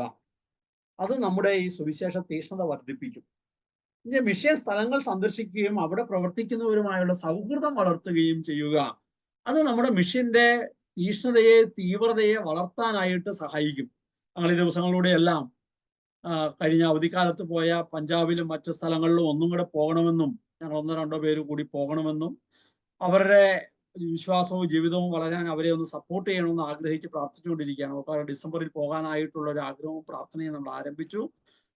അത് നമ്മുടെ ഈ സുവിശേഷ തീഷ്ണത വർദ്ധിപ്പിക്കും. മിഷൻ സ്ഥലങ്ങൾ സന്ദർശിക്കുകയും അവിടെ പ്രവർത്തിക്കുന്നവരുമായുള്ള സൗഹൃദം വളർത്തുകയും ചെയ്യുക. അത് നമ്മുടെ മിഷന്റെ തീഷ്ണതയെ, തീവ്രതയെ വളർത്താനായിട്ട് സഹായിക്കും. ഞങ്ങൾ ഈ ദിവസങ്ങളിലൂടെയെല്ലാം കഴിഞ്ഞ അവധിക്കാലത്ത് പോയ പഞ്ചാബിലും മറ്റു സ്ഥലങ്ങളിലും ഒന്നും കൂടെ പോകണമെന്നും, ഞങ്ങൾ 1-2 പേര് കൂടി പോകണമെന്നും, അവരുടെ വിശ്വാസവും ജീവിതവും വളരാൻ അവരെ ഒന്ന് സപ്പോർട്ട് ചെയ്യണമെന്ന് ആഗ്രഹിച്ച് പ്രാർത്ഥിച്ചുകൊണ്ടിരിക്കുകയാണ്. അപ്പോൾ ഡിസംബറിൽ പോകാനായിട്ടുള്ള ഒരു ആഗ്രഹവും പ്രാർത്ഥനയും നമ്മൾ ആരംഭിച്ചു.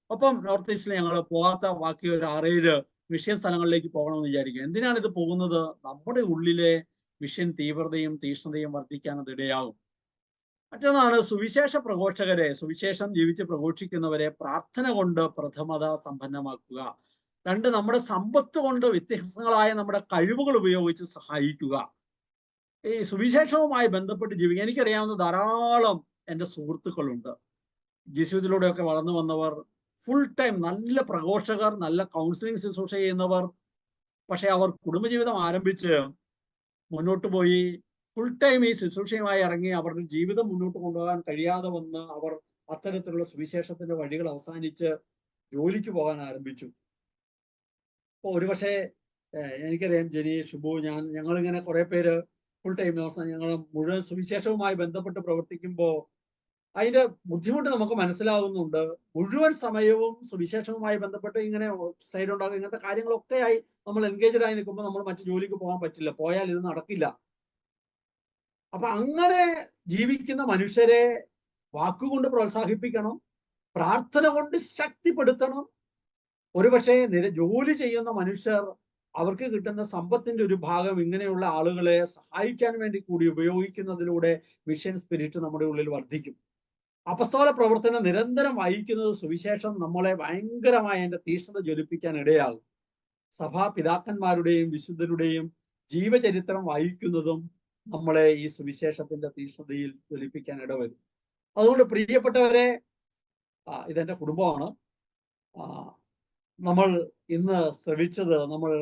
ഒപ്പം നോർത്ത് ഈസ്റ്റിൽ ഞങ്ങൾ പോകാത്ത ബാക്കി ഒരു 6-7 മിഷൻ സ്ഥലങ്ങളിലേക്ക് പോകണമെന്ന് വിചാരിക്കുക. എന്തിനാണ് ഇത് പോകുന്നത്? നമ്മുടെ ഉള്ളിലെ മിഷൻ തീവ്രതയും തീഷ്ണതയും വർദ്ധിക്കാൻ അത് ഇടയാകും. മറ്റൊന്നാണ് സുവിശേഷ പ്രഘോഷകരെ, സുവിശേഷം ജീവിച്ച് പ്രഘോഷിക്കുന്നവരെ പ്രാർത്ഥന കൊണ്ട് പ്രഥമത സമ്പന്നമാക്കുക. 2, നമ്മുടെ സമ്പത്ത് കൊണ്ട് വ്യത്യസ്തങ്ങളായ നമ്മുടെ കഴിവുകൾ ഉപയോഗിച്ച് സഹായിക്കുക. ഈ സുവിശേഷവുമായി ബന്ധപ്പെട്ട് ജീവിക്കുക. എനിക്കറിയാവുന്ന ധാരാളം എൻ്റെ സുഹൃത്തുക്കളുണ്ട്, ജീവിതത്തിലൂടെയൊക്കെ വളർന്നു വന്നവർ, ഫുൾ ടൈം നല്ല പ്രഘോഷകർ, നല്ല കൗൺസിലിംഗ് ശുശ്രൂഷ ചെയ്യുന്നവർ. പക്ഷെ അവർ കുടുംബജീവിതം ആരംഭിച്ച് മുന്നോട്ട് പോയി ഫുൾ ടൈം ഈ ശുശ്രൂഷയുമായി ഇറങ്ങി അവരുടെ ജീവിതം മുന്നോട്ട് കൊണ്ടുപോകാൻ കഴിയാതെ വന്ന് അവർ അത്തരത്തിലുള്ള സുവിശേഷത്തിന്റെ വഴികൾ അവസാനിച്ച് ജോലിക്ക് പോകാൻ ആരംഭിച്ചു. അപ്പോൾ ഒരുപക്ഷെ എനിക്കറിയാം ജെനി, ഷുബു, ഞങ്ങളിങ്ങനെ കുറെ പേര് ഫുൾ ടൈം ഞങ്ങൾ മുഴുവൻ സുവിശേഷവുമായി ബന്ധപ്പെട്ട് പ്രവർത്തിക്കുമ്പോൾ അതിന്റെ ബുദ്ധിമുട്ട് നമുക്ക് മനസ്സിലാവുന്നുണ്ട്. മുഴുവൻ സമയവും സുവിശേഷവുമായി ബന്ധപ്പെട്ട് ഇങ്ങനെ സൈഡ് ഉണ്ടാകും, ഇങ്ങനത്തെ കാര്യങ്ങളൊക്കെ ആയി നമ്മൾ എൻഗേജ്ഡ് ആയി നിൽക്കുമ്പോൾ നമ്മൾ മറ്റു ജോലിക്ക് പോകാൻ പറ്റില്ല, പോയാൽ ഇത് നടക്കില്ല. അപ്പൊ അങ്ങനെ ജീവിക്കുന്ന മനുഷ്യരെ വാക്കുകൊണ്ട് പ്രോത്സാഹിപ്പിക്കണം, പ്രാർത്ഥന കൊണ്ട് ശക്തിപ്പെടുത്തണം. ഒരുപക്ഷെ ജോലി ചെയ്യുന്ന മനുഷ്യർ അവർക്ക് കിട്ടുന്ന സമ്പത്തിന്റെ ഒരു ഭാഗം ഇങ്ങനെയുള്ള ആളുകളെ സഹായിക്കാൻ വേണ്ടി കൂടി ഉപയോഗിക്കുന്നതിലൂടെ മിഷൻ സ്പിരിറ്റ് നമ്മുടെ ഉള്ളിൽ വർദ്ധിക്കും. അപ്പസ്തോല പ്രവർത്തനം നിരന്തരം വായിക്കുന്നത് സുവിശേഷം നമ്മളെ ഭയങ്കരമായ അതിന്റെ തീക്ഷ്ണത ജ്വലിപ്പിക്കാൻ ഇടയാകും. സഭാ പിതാക്കന്മാരുടെയും വിശുദ്ധരുടെയും ജീവചരിത്രം വായിക്കുന്നതും നമ്മളെ ഈ സുവിശേഷത്തിന്റെ തീക്ഷ്ണതയിൽ ജ്വലിപ്പിക്കാൻ ഇടവരും. അതുകൊണ്ട് പ്രിയപ്പെട്ടവരെ, ഇതെന്റെ കുടുംബമാണ്. നമ്മൾ ഇന്ന് ശ്രവിച്ചത്, നമ്മൾ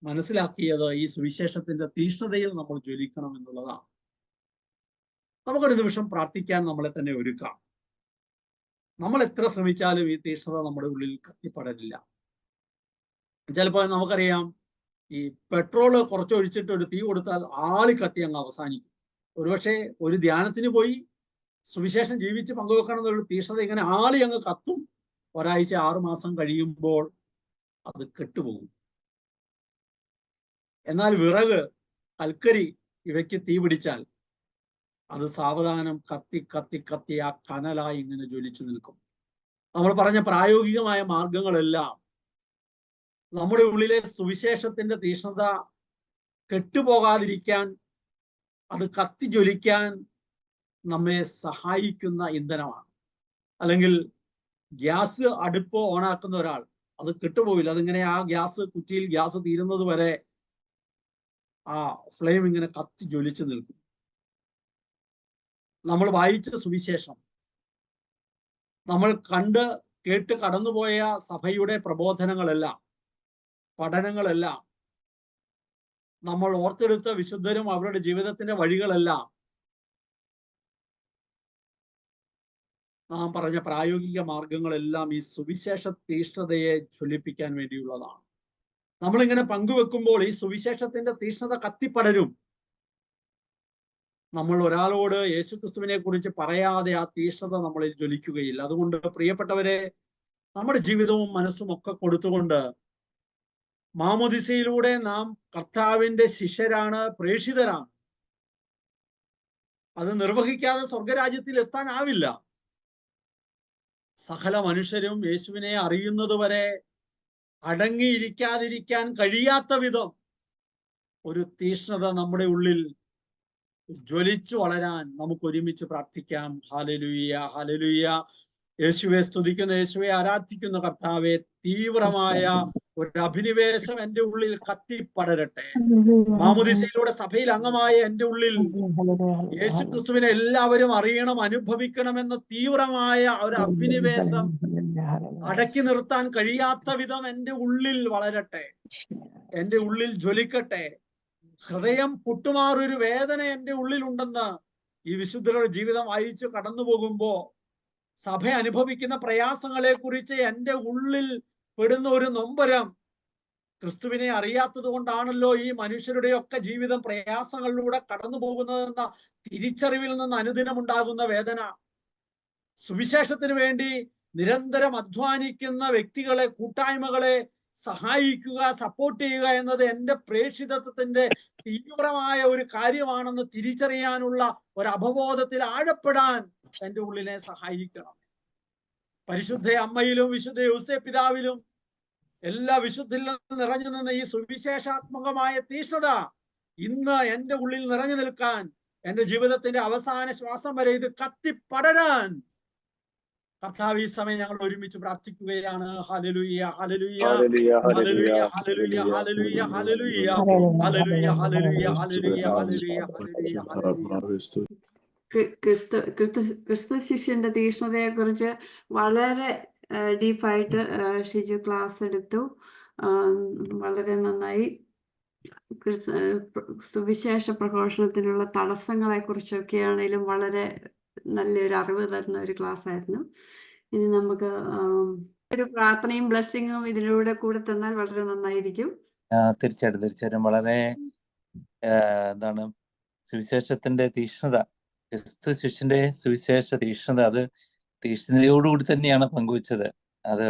മനസ്സിലാക്കിയത് ഈ സുവിശേഷത്തിന്റെ തീക്ഷ്ണതയിൽ നമ്മൾ ജ്വലിക്കണം എന്നുള്ളതാണ്. നമുക്കൊരു നിമിഷം പ്രാർത്ഥിക്കാൻ നമ്മളെ തന്നെ ഒരുക്കാം. നമ്മൾ എത്ര ശ്രമിച്ചാലും ഈ തീക്ഷ്ണത നമ്മുടെ ഉള്ളിൽ കത്തിപ്പടരില്ല. ചിലപ്പോൾ നമുക്കറിയാം, ഈ പെട്രോള് കുറച്ചൊഴിച്ചിട്ട് ഒരു തീ കൊടുത്താൽ ആളി കത്തി അങ്ങ് അവസാനിക്കും. ഒരുപക്ഷെ ഒരു ധ്യാനത്തിന് പോയി സുവിശേഷം ജീവിച്ച് പങ്കുവെക്കണം എന്നൊരു തീക്ഷ്ണത ഇങ്ങനെ ആളി അങ്ങ് കത്തും. ഒരാഴ്ച 6 മാസം കഴിയുമ്പോൾ അത് കെട്ടുപോകും. എന്നാൽ വിറക്, കൽക്കരി ഇവയ്ക്ക് തീ പിടിച്ചാൽ അത് സാവധാനം കത്തി കത്തി കത്തി ആ കനലായി ഇങ്ങനെ ജ്വലിച്ചു നിൽക്കും. നമ്മൾ പറഞ്ഞ പ്രായോഗികമായ മാർഗങ്ങളെല്ലാം നമ്മുടെ ഉള്ളിലെ സുവിശേഷത്തിന്റെ തീക്ഷ്ണത കെട്ടുപോകാതിരിക്കാൻ, അത് കത്തി ജ്വലിക്കാൻ നമ്മെ സഹായിക്കുന്ന ഇന്ധനമാണ്. അല്ലെങ്കിൽ ഗ്യാസ് അടുപ്പ് ഓണാക്കുന്ന ഒരാൾ, അത് കെട്ടുപോകില്ല, അതിങ്ങനെ ആ കുറ്റിയിൽ ഗ്യാസ് തീരുന്നത് വരെ ആ ഫ്ലെയിം ഇങ്ങനെ കത്തി ജ്വലിച്ചു നിൽക്കും. നമ്മൾ വായിച്ച സുവിശേഷം, നമ്മൾ കണ്ട് കേട്ട് കടന്നുപോയ സഭയുടെ പ്രബോധനങ്ങളെല്ലാം, പഠനങ്ങളെല്ലാം, നമ്മൾ ഓർത്തെടുത്ത വിശുദ്ധരും അവരുടെ ജീവിതത്തിന്റെ വഴികളെല്ലാം നാം പറഞ്ഞ പ്രായോഗിക മാർഗങ്ങളെല്ലാം ഈ സുവിശേഷ തീക്ഷ്ണതയെ ജ്വലിപ്പിക്കാൻ വേണ്ടിയുള്ളതാണ്. നമ്മളിങ്ങനെ പങ്കുവെക്കുമ്പോൾ ഈ സുവിശേഷത്തിന്റെ തീക്ഷ്ണത കത്തിപ്പടരും. നമ്മൾ ഒരാളോട് യേശുക്രിസ്തുവിനെ കുറിച്ച് പറയാതെ ആ തീക്ഷ്ണത നമ്മളിൽ ജ്വലിക്കുകയില്ല. അതുകൊണ്ട് പ്രിയപ്പെട്ടവരെ, നമ്മുടെ ജീവിതവും മനസ്സും ഒക്കെ കൊടുത്തുകൊണ്ട് മാമോദിസയിലൂടെ നാം കർത്താവിന്റെ ശിഷ്യരാണ്, പ്രേക്ഷിതരാണ്. അത് നിർവഹിക്കാതെ സ്വർഗരാജ്യത്തിൽ എത്താനാവില്ല. സകല മനുഷ്യരും യേശുവിനെ അറിയുന്നത് വരെ അടങ്ങിയിരിക്കാതിരിക്കാൻ കഴിയാത്ത വിധം ഒരു തീക്ഷ്ണത നമ്മുടെ ഉള്ളിൽ ജ്വലിച്ചു വളരാൻ നമുക്ക് ഒരുമിച്ച് പ്രാർത്ഥിക്കാം. Hallelujah, hallelujah. യേശുവെ സ്തുതിക്കുന്ന, യേശുവെ ആരാധിക്കുന്ന കർത്താവെ, തീവ്രമായ ഒരു അഭിനിവേശം എൻ്റെ ഉള്ളിൽ കത്തിപ്പടരട്ടെ. മാമോദിസയിലൂടെ സഭയിൽ അംഗമായ എൻ്റെ ഉള്ളിൽ യേശുക്രിസ്തുവിനെ എല്ലാവരും അറിയണം, അനുഭവിക്കണമെന്ന തീവ്രമായ ഒരു അഭിനിവേശം അടക്കി നിർത്താൻ കഴിയാത്ത വിധം എൻ്റെ ഉള്ളിൽ വളരട്ടെ, എൻ്റെ ഉള്ളിൽ ജ്വലിക്കട്ടെ. ഹൃദയം പൊട്ടുമാറൊരു വേദന എൻ്റെ ഉള്ളിലുണ്ടെന്ന് ഈ വിശുദ്ധരുടെ ജീവിതം വായിച്ചു കടന്നു പോകുമ്പോ സഭ അനുഭവിക്കുന്ന പ്രയാസങ്ങളെ കുറിച്ച് എൻ്റെ ഉള്ളിൽ പെടുന്ന ഒരു നൊമ്പരം, ക്രിസ്തുവിനെ അറിയാത്തത് കൊണ്ടാണല്ലോ ഈ മനുഷ്യരുടെയൊക്കെ ജീവിതം പ്രയാസങ്ങളിലൂടെ കടന്നു പോകുന്നതെന്ന തിരിച്ചറിവിൽ നിന്ന് അനുദിനം ഉണ്ടാകുന്ന വേദന. സുവിശേഷത്തിന് വേണ്ടി നിരന്തരം അധ്വാനിക്കുന്ന വ്യക്തികളെ, കൂട്ടായ്മകളെ സഹായിക്കുക, സപ്പോർട്ട് ചെയ്യുക എന്നത് എൻ്റെ പ്രേക്ഷിതത്വത്തിന്റെ തീവ്രമായ ഒരു കാര്യമാണെന്ന് തിരിച്ചറിയാനുള്ള ഒരു അവബോധത്തിൽ ആഴപ്പെടാൻ എൻ്റെ ഉള്ളിനെ സഹായിക്കണം. പരിശുദ്ധ അമ്മയിലും വിശുദ്ധ യോസേപ്പ് പിതാവിലും എല്ലാ വിശുദ്ധിലും നിറഞ്ഞു നിന്ന ഈ സുവിശേഷാത്മകമായ തീക്ഷ്ണത ഇന്ന് എൻ്റെ ഉള്ളിൽ നിറഞ്ഞു നിൽക്കാൻ, എൻ്റെ ജീവിതത്തിന്റെ അവസാന ശ്വാസം വരെ ഇത് കത്തിപ്പടരാൻ കർത്താവ് ഈ സമയം ഞങ്ങൾ ഒരുമിച്ച് പ്രാർത്ഥിക്കുകയാണ്. Hallelujah, hallelujah, hallelujah, hallelujah, hallelujah, hallelujah, hallelujah, hallelujah, hallelujah, hallelujah, hallelujah. ക്രിസ്തു ശിഷ്യന്റെ തീക്ഷ്ണതയെ കുറിച്ച് വളരെ ഡീപ്പായിട്ട് ഷിജു ക്ലാസ് എടുത്തു. വളരെ നന്നായി. സുവിശേഷ പ്രഘോഷണത്തിനുള്ള തടസ്സങ്ങളെ കുറിച്ചൊക്കെയാണെങ്കിലും വളരെ നല്ലൊരു അറിവ് തരുന്ന ഒരു ക്ലാസ് ആയിരുന്നു. ഇനി നമുക്ക് ഒരു പ്രാർത്ഥനയും ബ്ലെസ്സിങ്ങും ഇതിലൂടെ കൂടെ തന്നാൽ വളരെ നന്നായിരിക്കും. തീർച്ചയായിട്ടും വളരെ എന്താണ് സുവിശേഷത്തിന്റെ തീക്ഷ്ണത, ക്രിസ്തു ശിഷ്യന്റെ സുവിശേഷ തീക്ഷ്ണത, അത് തീക്ഷ്ണതയോടുകൂടി തന്നെയാണ് പങ്കുവച്ചത്. അത്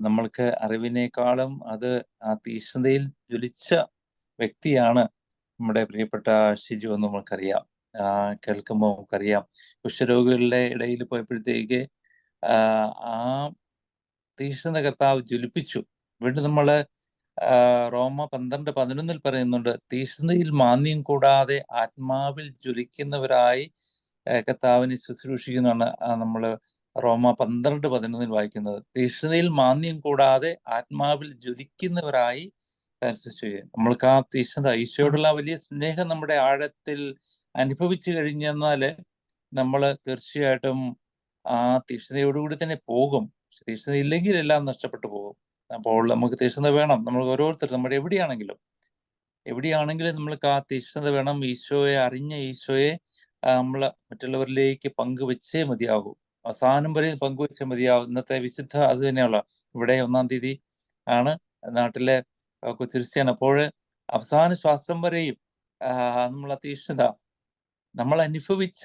നമ്മൾക്ക് അറിവിനേക്കാളും അത് ആ തീക്ഷ്ണതയിൽ ജ്വലിച്ച വ്യക്തിയാണ് നമ്മുടെ പ്രിയപ്പെട്ട ഷിജു എന്ന് നമുക്കറിയാം. കേൾക്കുമ്പോൾ നമുക്കറിയാം. കുഷ്ഠരോഗികളുടെ ഇടയിൽ പോയപ്പോഴത്തേക്ക് ആ തീക്ഷ്ണത കർത്താവ് ജ്വലിപ്പിച്ചു. വീണ്ടും നമ്മള് റോമ 12:11 പറയുന്നുണ്ട്, തീക്ഷ്ണതയിൽ മാന്യം കൂടാതെ ആത്മാവിൽ ജ്വലിക്കുന്നവരായി കർത്താവിനെ ശുശ്രൂഷിക്കുന്നതാണ് നമ്മള് റോമ 12:11 വായിക്കുന്നത്. തീക്ഷ്ണതയിൽ മാന്യം കൂടാതെ ആത്മാവിൽ ജ്വലിക്കുന്നവരായി ശുശ്രൂഷിക്കുക. നമ്മൾക്ക് ആ തീക്ഷ്ണത, ഈശോയോടുള്ള വലിയ സ്നേഹം നമ്മുടെ ആഴത്തിൽ അനുഭവിച്ചു കഴിഞ്ഞെന്നാല് നമ്മൾ തീർച്ചയായിട്ടും ആ തീക്ഷ്ണതയോടുകൂടി തന്നെ പോകും. തീക്ഷ്ണത ഇല്ലെങ്കിൽ എല്ലാം നഷ്ടപ്പെട്ടു പോകും. അപ്പോൾ നമുക്ക് തീക്ഷ്ണത വേണം. നമ്മൾ ഓരോരുത്തരും നമ്മുടെ എവിടെയാണെങ്കിലും നമ്മൾക്ക് ആ തീക്ഷ്ണത വേണം. ഈശോയെ അറിഞ്ഞ ഈശോയെ നമ്മൾ മറ്റുള്ളവരിലേക്ക് പങ്കുവെച്ചേ മതിയാകൂ. അവസാനം വരെ പങ്കുവെച്ചേ മതിയാവും. ഇന്നത്തെ വിശുദ്ധ അത് തന്നെയുള്ള ഇവിടെ 1-ാം തീയതി ആണ് നാട്ടിലെ കൊച്ചുക്രിസ്ത്യാനി. അപ്പോൾ അവസാന ശ്വാസം വരെയും നമ്മളെ തീക്ഷ്ണത, നമ്മൾ അനുഭവിച്ച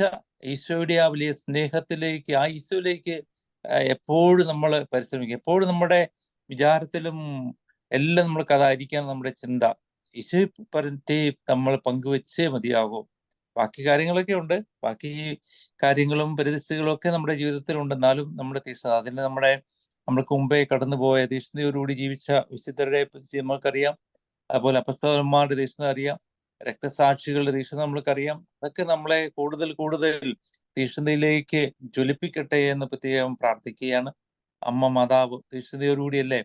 ഈശോയുടെ ആ വലിയ സ്നേഹത്തിലേക്ക്, ആ ഈശോയിലേക്ക് എപ്പോഴും നമ്മൾ പരിശ്രമിക്കും. എപ്പോഴും നമ്മുടെ വിചാരത്തിലും എല്ലാം നമ്മൾക്ക് അതായിരിക്കാൻ നമ്മുടെ ചിന്ത. ഈശോയെ പറ്റി നമ്മൾ പങ്കുവെച്ചേ മതിയാകും. ബാക്കി കാര്യങ്ങളൊക്കെ ഉണ്ട്, ബാക്കി കാര്യങ്ങളും പരിതസ്ഥിതികളും ഒക്കെ നമ്മുടെ ജീവിതത്തിൽ ഉണ്ടെന്നാലും നമ്മുടെ തീക്ഷ്ണത, അതിന് നമ്മൾക്ക് മുമ്പേ കടന്നുപോയ തീക്ഷ്ണതയോടുകൂടി ജീവിച്ച വിശുദ്ധരെ പറ്റി നമ്മൾക്കറിയാം. അതുപോലെ അപ്പസ്തലന്മാരുടെ തീക്ഷ്ണത അറിയാം, രക്തസാക്ഷികളുടെ തീക്ഷ്ണത നമ്മൾക്കറിയാം. അതൊക്കെ നമ്മളെ കൂടുതൽ തീക്ഷ്ണതയിലേക്ക് ജ്വലിപ്പിക്കട്ടെ എന്ന് പ്രത്യേകം പ്രാർത്ഥിക്കുകയാണ്. അമ്മ മാതാവ് തീക്ഷ്ണതയോടുകൂടിയല്ലേ,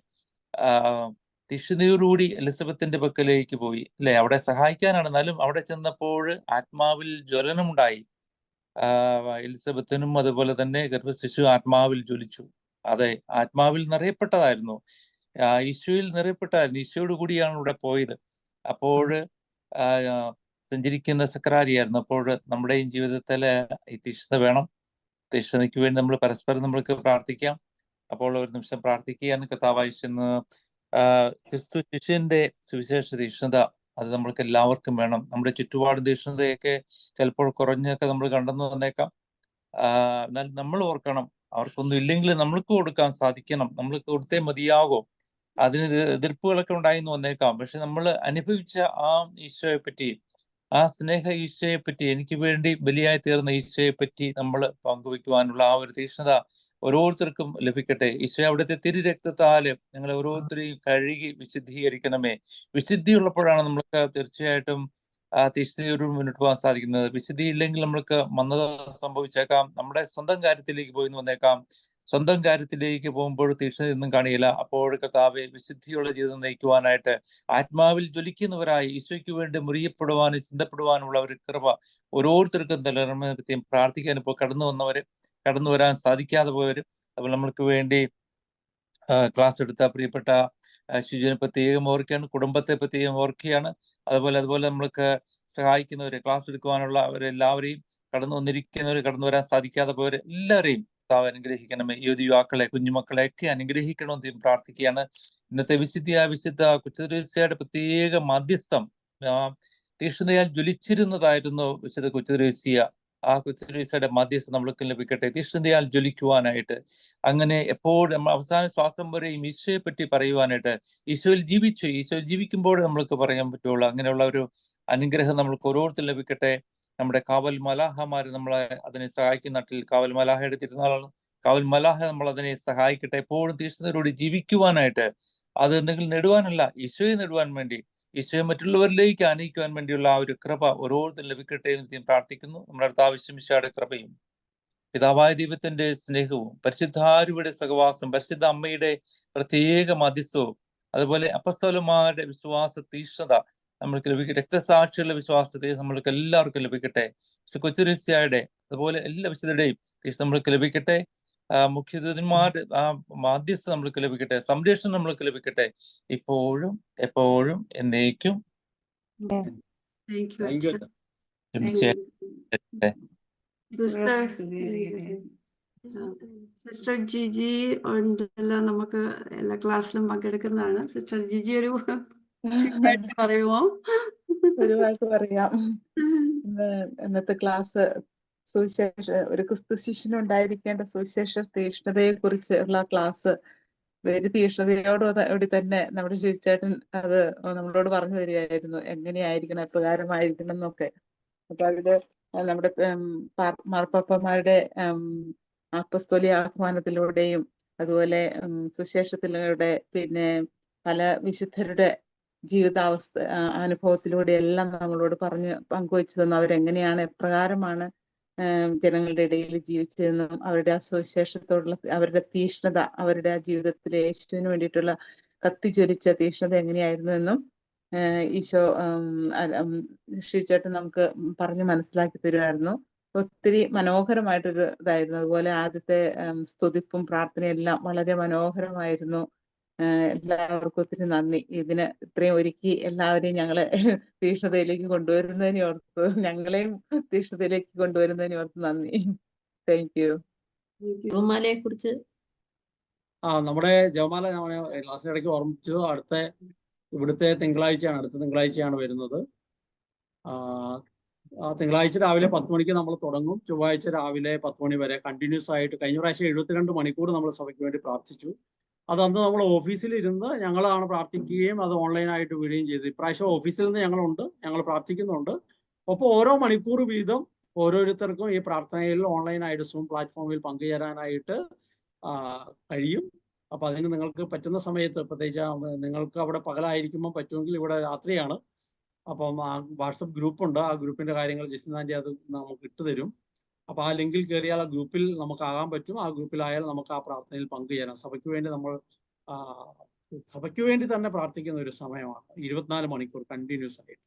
തീക്ഷ്ണതയോടുകൂടി എലിസബത്തിന്റെ പക്കലേക്ക് പോയി അല്ലെ, അവിടെ സഹായിക്കാനാണ്. എന്നാലും അവിടെ ചെന്നപ്പോൾ ആത്മാവിൽ ജ്വലനമുണ്ടായി. എലിസബത്തിനും അതുപോലെ തന്നെ ഗർഭശിശു ആത്മാവിൽ ജ്വലിച്ചു. അതെ, ആത്മാവിൽ നിറയപ്പെട്ടതായിരുന്നു, ഈശോയിൽ നിറയപ്പെട്ടായിരുന്നു. ഈശോയോട് കൂടിയാണ് ഇവിടെ പോയത്. അപ്പോൾ സഞ്ചരിക്കുന്ന സക്രാരിയായിരുന്നു. അപ്പോൾ നമ്മുടെയും ജീവിതത്തിൽ ഈ തീക്ഷ്ണത വേണം. തീക്ഷ്ണതയ്ക്ക് വേണ്ടി നമ്മൾ പരസ്പരം നമ്മൾക്ക് പ്രാർത്ഥിക്കാം. അപ്പോൾ ഒരു നിമിഷം പ്രാർത്ഥിക്കുകയാണ്. കർത്താവായിച്ചെന്ന് ക്രിസ്തു ശിഷ്യന്റെ സുവിശേഷ തീക്ഷ്ണത അത് നമ്മൾക്ക് എല്ലാവർക്കും വേണം. നമ്മുടെ ചുറ്റുപാട് തീക്ഷ്ണതയൊക്കെ ചിലപ്പോൾ കുറഞ്ഞൊക്കെ നമ്മൾ കണ്ടെന്ന് വന്നേക്കാം. എന്നാൽ നമ്മൾ ഓർക്കണം, അവർക്കൊന്നും ഇല്ലെങ്കിൽ നമ്മൾക്ക് കൊടുക്കാൻ സാധിക്കണം. നമ്മൾക്ക് കൊടുത്തേ മതിയാകും. അതിന് എതിർപ്പുകളൊക്കെ ഉണ്ടായിന്ന് വന്നേക്കാം. പക്ഷെ നമ്മൾ അനുഭവിച്ച ആ ഈശോയെ പറ്റി, ആ സ്നേഹ ഈശോയെ പറ്റി, എനിക്ക് വേണ്ടി ബലിയായി തീർന്ന ഈശോയെ പറ്റി നമ്മൾ പങ്കുവയ്ക്കുവാനുള്ള ആ ഒരു തീക്ഷ്ണത ഓരോരുത്തർക്കും ലഭിക്കട്ടെ. ഈശോ അവിടുത്തെ തിരുരക്തത്താല് ഞങ്ങളെ ഓരോരുത്തരെയും കഴുകി വിശുദ്ധീകരിക്കണമേ. വിശുദ്ധി ഉള്ളപ്പോഴാണ് നമ്മൾക്ക് തീർച്ചയായിട്ടും ആ തീക്ഷ്ണതയോട് മുന്നോട്ട് പോകാൻ സാധിക്കുന്നത്. വിശുദ്ധി ഇല്ലെങ്കിൽ നമ്മൾക്ക് മന്ദത സംഭവിച്ചേക്കാം. നമ്മുടെ സ്വന്തം കാര്യത്തിലേക്ക് പോയി വന്നേക്കാം. സ്വന്തം കാര്യത്തിലേക്ക് പോകുമ്പോൾ തീക്ഷ്ണതയൊന്നും കാണിയില്ല. അപ്പോൾ കർത്താവെ, വിശുദ്ധിയുള്ള ജീവിതം നയിക്കുവാനായിട്ട് ആത്മാവിൽ ജ്വലിക്കുന്നവരായി ഈശോയ്ക്ക് വേണ്ടി മുറിയപ്പെടുവാനും ചിന്തപ്പെടുവാനുള്ള ഒരു കൃപ ഓരോരുത്തർക്കും തലമുറയും പ്രാർത്ഥിക്കാൻ ഇപ്പോൾ കടന്നു വരാൻ സാധിക്കാതെ പോയവരും, അതുപോലെ നമ്മൾക്ക് വേണ്ടി ക്ലാസ് എടുത്ത പ്രിയപ്പെട്ട ഷിജുവിനെ പ്രത്യേകം ഓർക്കുകയാണ്, കുടുംബത്തെ പ്രത്യേകം ഓർക്കുകയാണ്. അതുപോലെ നമ്മൾക്ക് സഹായിക്കുന്നവരെ, ക്ലാസ് എടുക്കുവാനുള്ള അവരെല്ലാവരെയും കടന്നു വരാൻ സാധിക്കാതെ പോയവരെ എല്ലാവരെയും അനുഗ്രഹിക്കണമേ. യുവാക്കളെ, കുഞ്ഞുമക്കളെ ഒക്കെ അനുഗ്രഹിക്കണമെന്ന് പ്രാർത്ഥിക്കുകയാണ്. ഇന്നത്തെ വിശുദ്ധ കൊച്ചുത്രേസ്യയുടെ പ്രത്യേക മധ്യസ്ഥം തീക്ഷ്ണതയാൽ ജ്വലിച്ചിരുന്നതായിരുന്നു വിശുദ്ധ കൊച്ചുത്രേസ്യ. ആ കൊച്ചുത്രേസ്യയുടെ മധ്യസ്ഥം നമ്മൾക്ക് ലഭിക്കട്ടെ, തീക്ഷ്ണതയാൽ ജ്വലിക്കുവാനായിട്ട്. അങ്ങനെ എപ്പോഴും അവസാന ശ്വാസം വരെയും ഈശോയെ പറ്റി പറയുവാനായിട്ട്, ഈശോയിൽ ജീവിക്കുമ്പോൾ നമ്മൾക്ക് പറയാൻ പറ്റുള്ളൂ. അങ്ങനെയുള്ള ഒരു അനുഗ്രഹം നമ്മൾക്ക് ഓരോരുത്തരും ലഭിക്കട്ടെ. നമ്മുടെ കാവൽ മലാഹമാര് നമ്മളെ അതിനെ സഹായിക്കുന്ന നാട്ടിൽ കാവൽ മലാഹയുടെ തിരുനാളാണ്. കാവൽ മലാഹ നമ്മൾ അതിനെ സഹായിക്കട്ടെ. എപ്പോഴും തീക്ഷ്ണതയോടെ ജീവിക്കുവാനായിട്ട്, അത് എന്തെങ്കിലും നേടുവാനല്ല, ഈശോയെ നേടുവാൻ വേണ്ടി, ഈശോയെ മറ്റുള്ളവരിലേക്ക് ആനയിക്കുവാൻ വേണ്ടിയുള്ള ആ ഒരു കൃപ ഓരോരുത്തരും ലഭിക്കട്ടെ എന്ന് പ്രാർത്ഥിക്കുന്നു. നമ്മുടെ കർത്താവ് യേശുമിശിഹായുടെ കൃപയും പിതാവായ ദൈവത്തിന്റെ സ്നേഹവും പരിശുദ്ധാരൂപിയുടെ സഹവാസം, പരിശുദ്ധ അമ്മയുടെ പ്രത്യേക മധ്യസ്ഥവും, അതുപോലെ അപ്പസ്തോലന്മാരുടെ വിശ്വാസ തീക്ഷ്ണത നമ്മൾക്ക് ലഭിക്കട്ടെ. രക്തസാക്ഷികളുടെ വിശ്വാസത്തെ നമ്മൾക്ക് എല്ലാവർക്കും ലഭിക്കട്ടെ. കൊച്ചുത്രേസ്യയുടെ അതുപോലെ എല്ലാ വിശുദ്ധരുടെയും നമ്മൾക്ക് ലഭിക്കട്ടെ. മുഖ്യദൂതന്മാരുടെ ആ മാധ്യസ്ഥ നമ്മൾക്ക് ലഭിക്കട്ടെ. സംരക്ഷണം നമ്മൾക്ക് ലഭിക്കട്ടെ, ഇപ്പോഴും എപ്പോഴും എന്നേക്കും. Thank you. സിസ്റ്റർ ജിജി ഉണ്ടല്ലോ, നമുക്ക് എല്ലാ ക്ലാസ്സിലും പങ്കെടുക്കുന്നതാണ്. സിസ്റ്റർ ജിജി ഒരു പറയുമോ? ഒരുപാട് പറയാം. ഇന്നത്തെ ക്ലാസ് സുവിശേഷ ഒരു ക്രിസ്തു ശിഷ്യനുണ്ടായിരിക്കേണ്ട സുവിശേഷ തീഷ്ണതയെ കുറിച്ചുള്ള ക്ലാസ് very തീഷ്ണതയോടുകൂടി തന്നെ നമ്മുടെ ശിവചേട്ടൻ അത് നമ്മളോട് പറഞ്ഞു തരികയായിരുന്നു, എങ്ങനെയായിരിക്കണം, എപ്രകാരമായിരിക്കണം എന്നൊക്കെ. അപ്പൊ അതില് നമ്മുടെ മാർപ്പാപ്പമാരുടെ അപ്പസ്തോലിക ആഹ്വാനത്തിലൂടെയും അതുപോലെ സുവിശേഷത്തിലൂടെ പിന്നെ പല വിശുദ്ധരുടെ ജീവിതാവസ്ഥ അനുഭവത്തിലൂടെ എല്ലാം നമ്മളോട് പറഞ്ഞ് പങ്കുവെച്ചു തന്നു. അവരെങ്ങനെയാണ് എപ്രകാരമാണ് ജനങ്ങളുടെ ഇടയിൽ ജീവിച്ചതെന്നും അവരുടെ ആ സുവിശേഷത്തോടുള്ള അവരുടെ തീഷ്ണത, അവരുടെ ആ ജീവിതത്തിലെ യേശുവിന് വേണ്ടിയിട്ടുള്ള കത്തിജ്വലിച്ച തീഷ്ണത എങ്ങനെയായിരുന്നു എന്നും ഈശോ ശ്രീചേട്ടൻ നമുക്ക് പറഞ്ഞ് മനസ്സിലാക്കി തരുമായിരുന്നു. ഒത്തിരി മനോഹരമായിട്ടൊരു ഇതായിരുന്നു. അതുപോലെ ആദ്യത്തെ സ്തുതിപ്പും പ്രാർത്ഥനയും എല്ലാം വളരെ മനോഹരമായിരുന്നു. എല്ലാവർക്കും ഒത്തിരി നന്ദി. ഇതിന് ഇത്രയും ഒരുക്കി എല്ലാവരെയും ഞങ്ങളെ തീഷ്ണതയിലേക്ക് കൊണ്ടുവരുന്നതിനെ ഓർത്ത്, ഞങ്ങളെയും തീഷ്ണതയിലേക്ക് കൊണ്ടുവരുന്നതിനെ ഓർത്ത് നന്ദി. Thank you. ജപമാലയെ കുറിച്ച് നമ്മുടെ ജപമാല ക്ലാസ്സിനിടയ്ക്ക് ഓർമ്മിച്ചു. ഇവിടുത്തെ തിങ്കളാഴ്ചയാണ്, അടുത്ത തിങ്കളാഴ്ചയാണ് വരുന്നത്. തിങ്കളാഴ്ച രാവിലെ 10 മണിക്ക് നമ്മൾ തുടങ്ങും. ചൊവ്വാഴ്ച രാവിലെ 10 മണി വരെ കണ്ടിന്യൂസ് ആയിട്ട്. കഴിഞ്ഞ പ്രാവശ്യം 72 മണിക്കൂർ നമ്മൾ സഭയ്ക്ക് വേണ്ടി പ്രാർത്ഥിച്ചു. അതന്ന് നമ്മൾ ഓഫീസിൽ ഇരുന്ന് ഞങ്ങളാണ് പ്രാർത്ഥിക്കുകയും അത് ഓൺലൈനായിട്ട് വിടുകയും ചെയ്തു. ഇപ്രാവശ്യം ഓഫീസിൽ നിന്ന് ഞങ്ങൾ പ്രാർത്ഥിക്കുന്നുണ്ട്. ഒപ്പം ഓരോ മണിക്കൂർ വീതം ഓരോരുത്തർക്കും ഈ പ്രാർത്ഥനയിൽ ഓൺലൈനായിട്ട് സൂം പ്ലാറ്റ്ഫോമിൽ പങ്കുചേരാനായിട്ട് കഴിയും. അപ്പൊ അതിന് നിങ്ങൾക്ക് പറ്റുന്ന സമയത്ത്, പ്രത്യേകിച്ച് നിങ്ങൾക്ക് അവിടെ പകലായിരിക്കുമ്പോൾ പറ്റുമെങ്കിൽ ഇവിടെ രാത്രിയാണ്. അപ്പം ആ വാട്സപ്പ് ഗ്രൂപ്പുണ്ട്, ആ ഗ്രൂപ്പിന്റെ കാര്യങ്ങൾ ജസ്റ്റിനാൻ്റെ അത് നമുക്ക് ഇട്ടുതരും. അപ്പൊ ആ ലിങ്കിൽ കയറിയാൽ ആ ഗ്രൂപ്പിൽ നമുക്ക് ആകാൻ പറ്റും. ആ ഗ്രൂപ്പിലായാൽ നമുക്ക് ആ പ്രാർത്ഥനയിൽ പങ്കുചേരാം. സഭയ്ക്ക് വേണ്ടി തന്നെ പ്രാർത്ഥിക്കുന്ന ഒരു സമയമാണ്. 24 മണിക്കൂർ കണ്ടിന്യൂസ് ആയിട്ട്.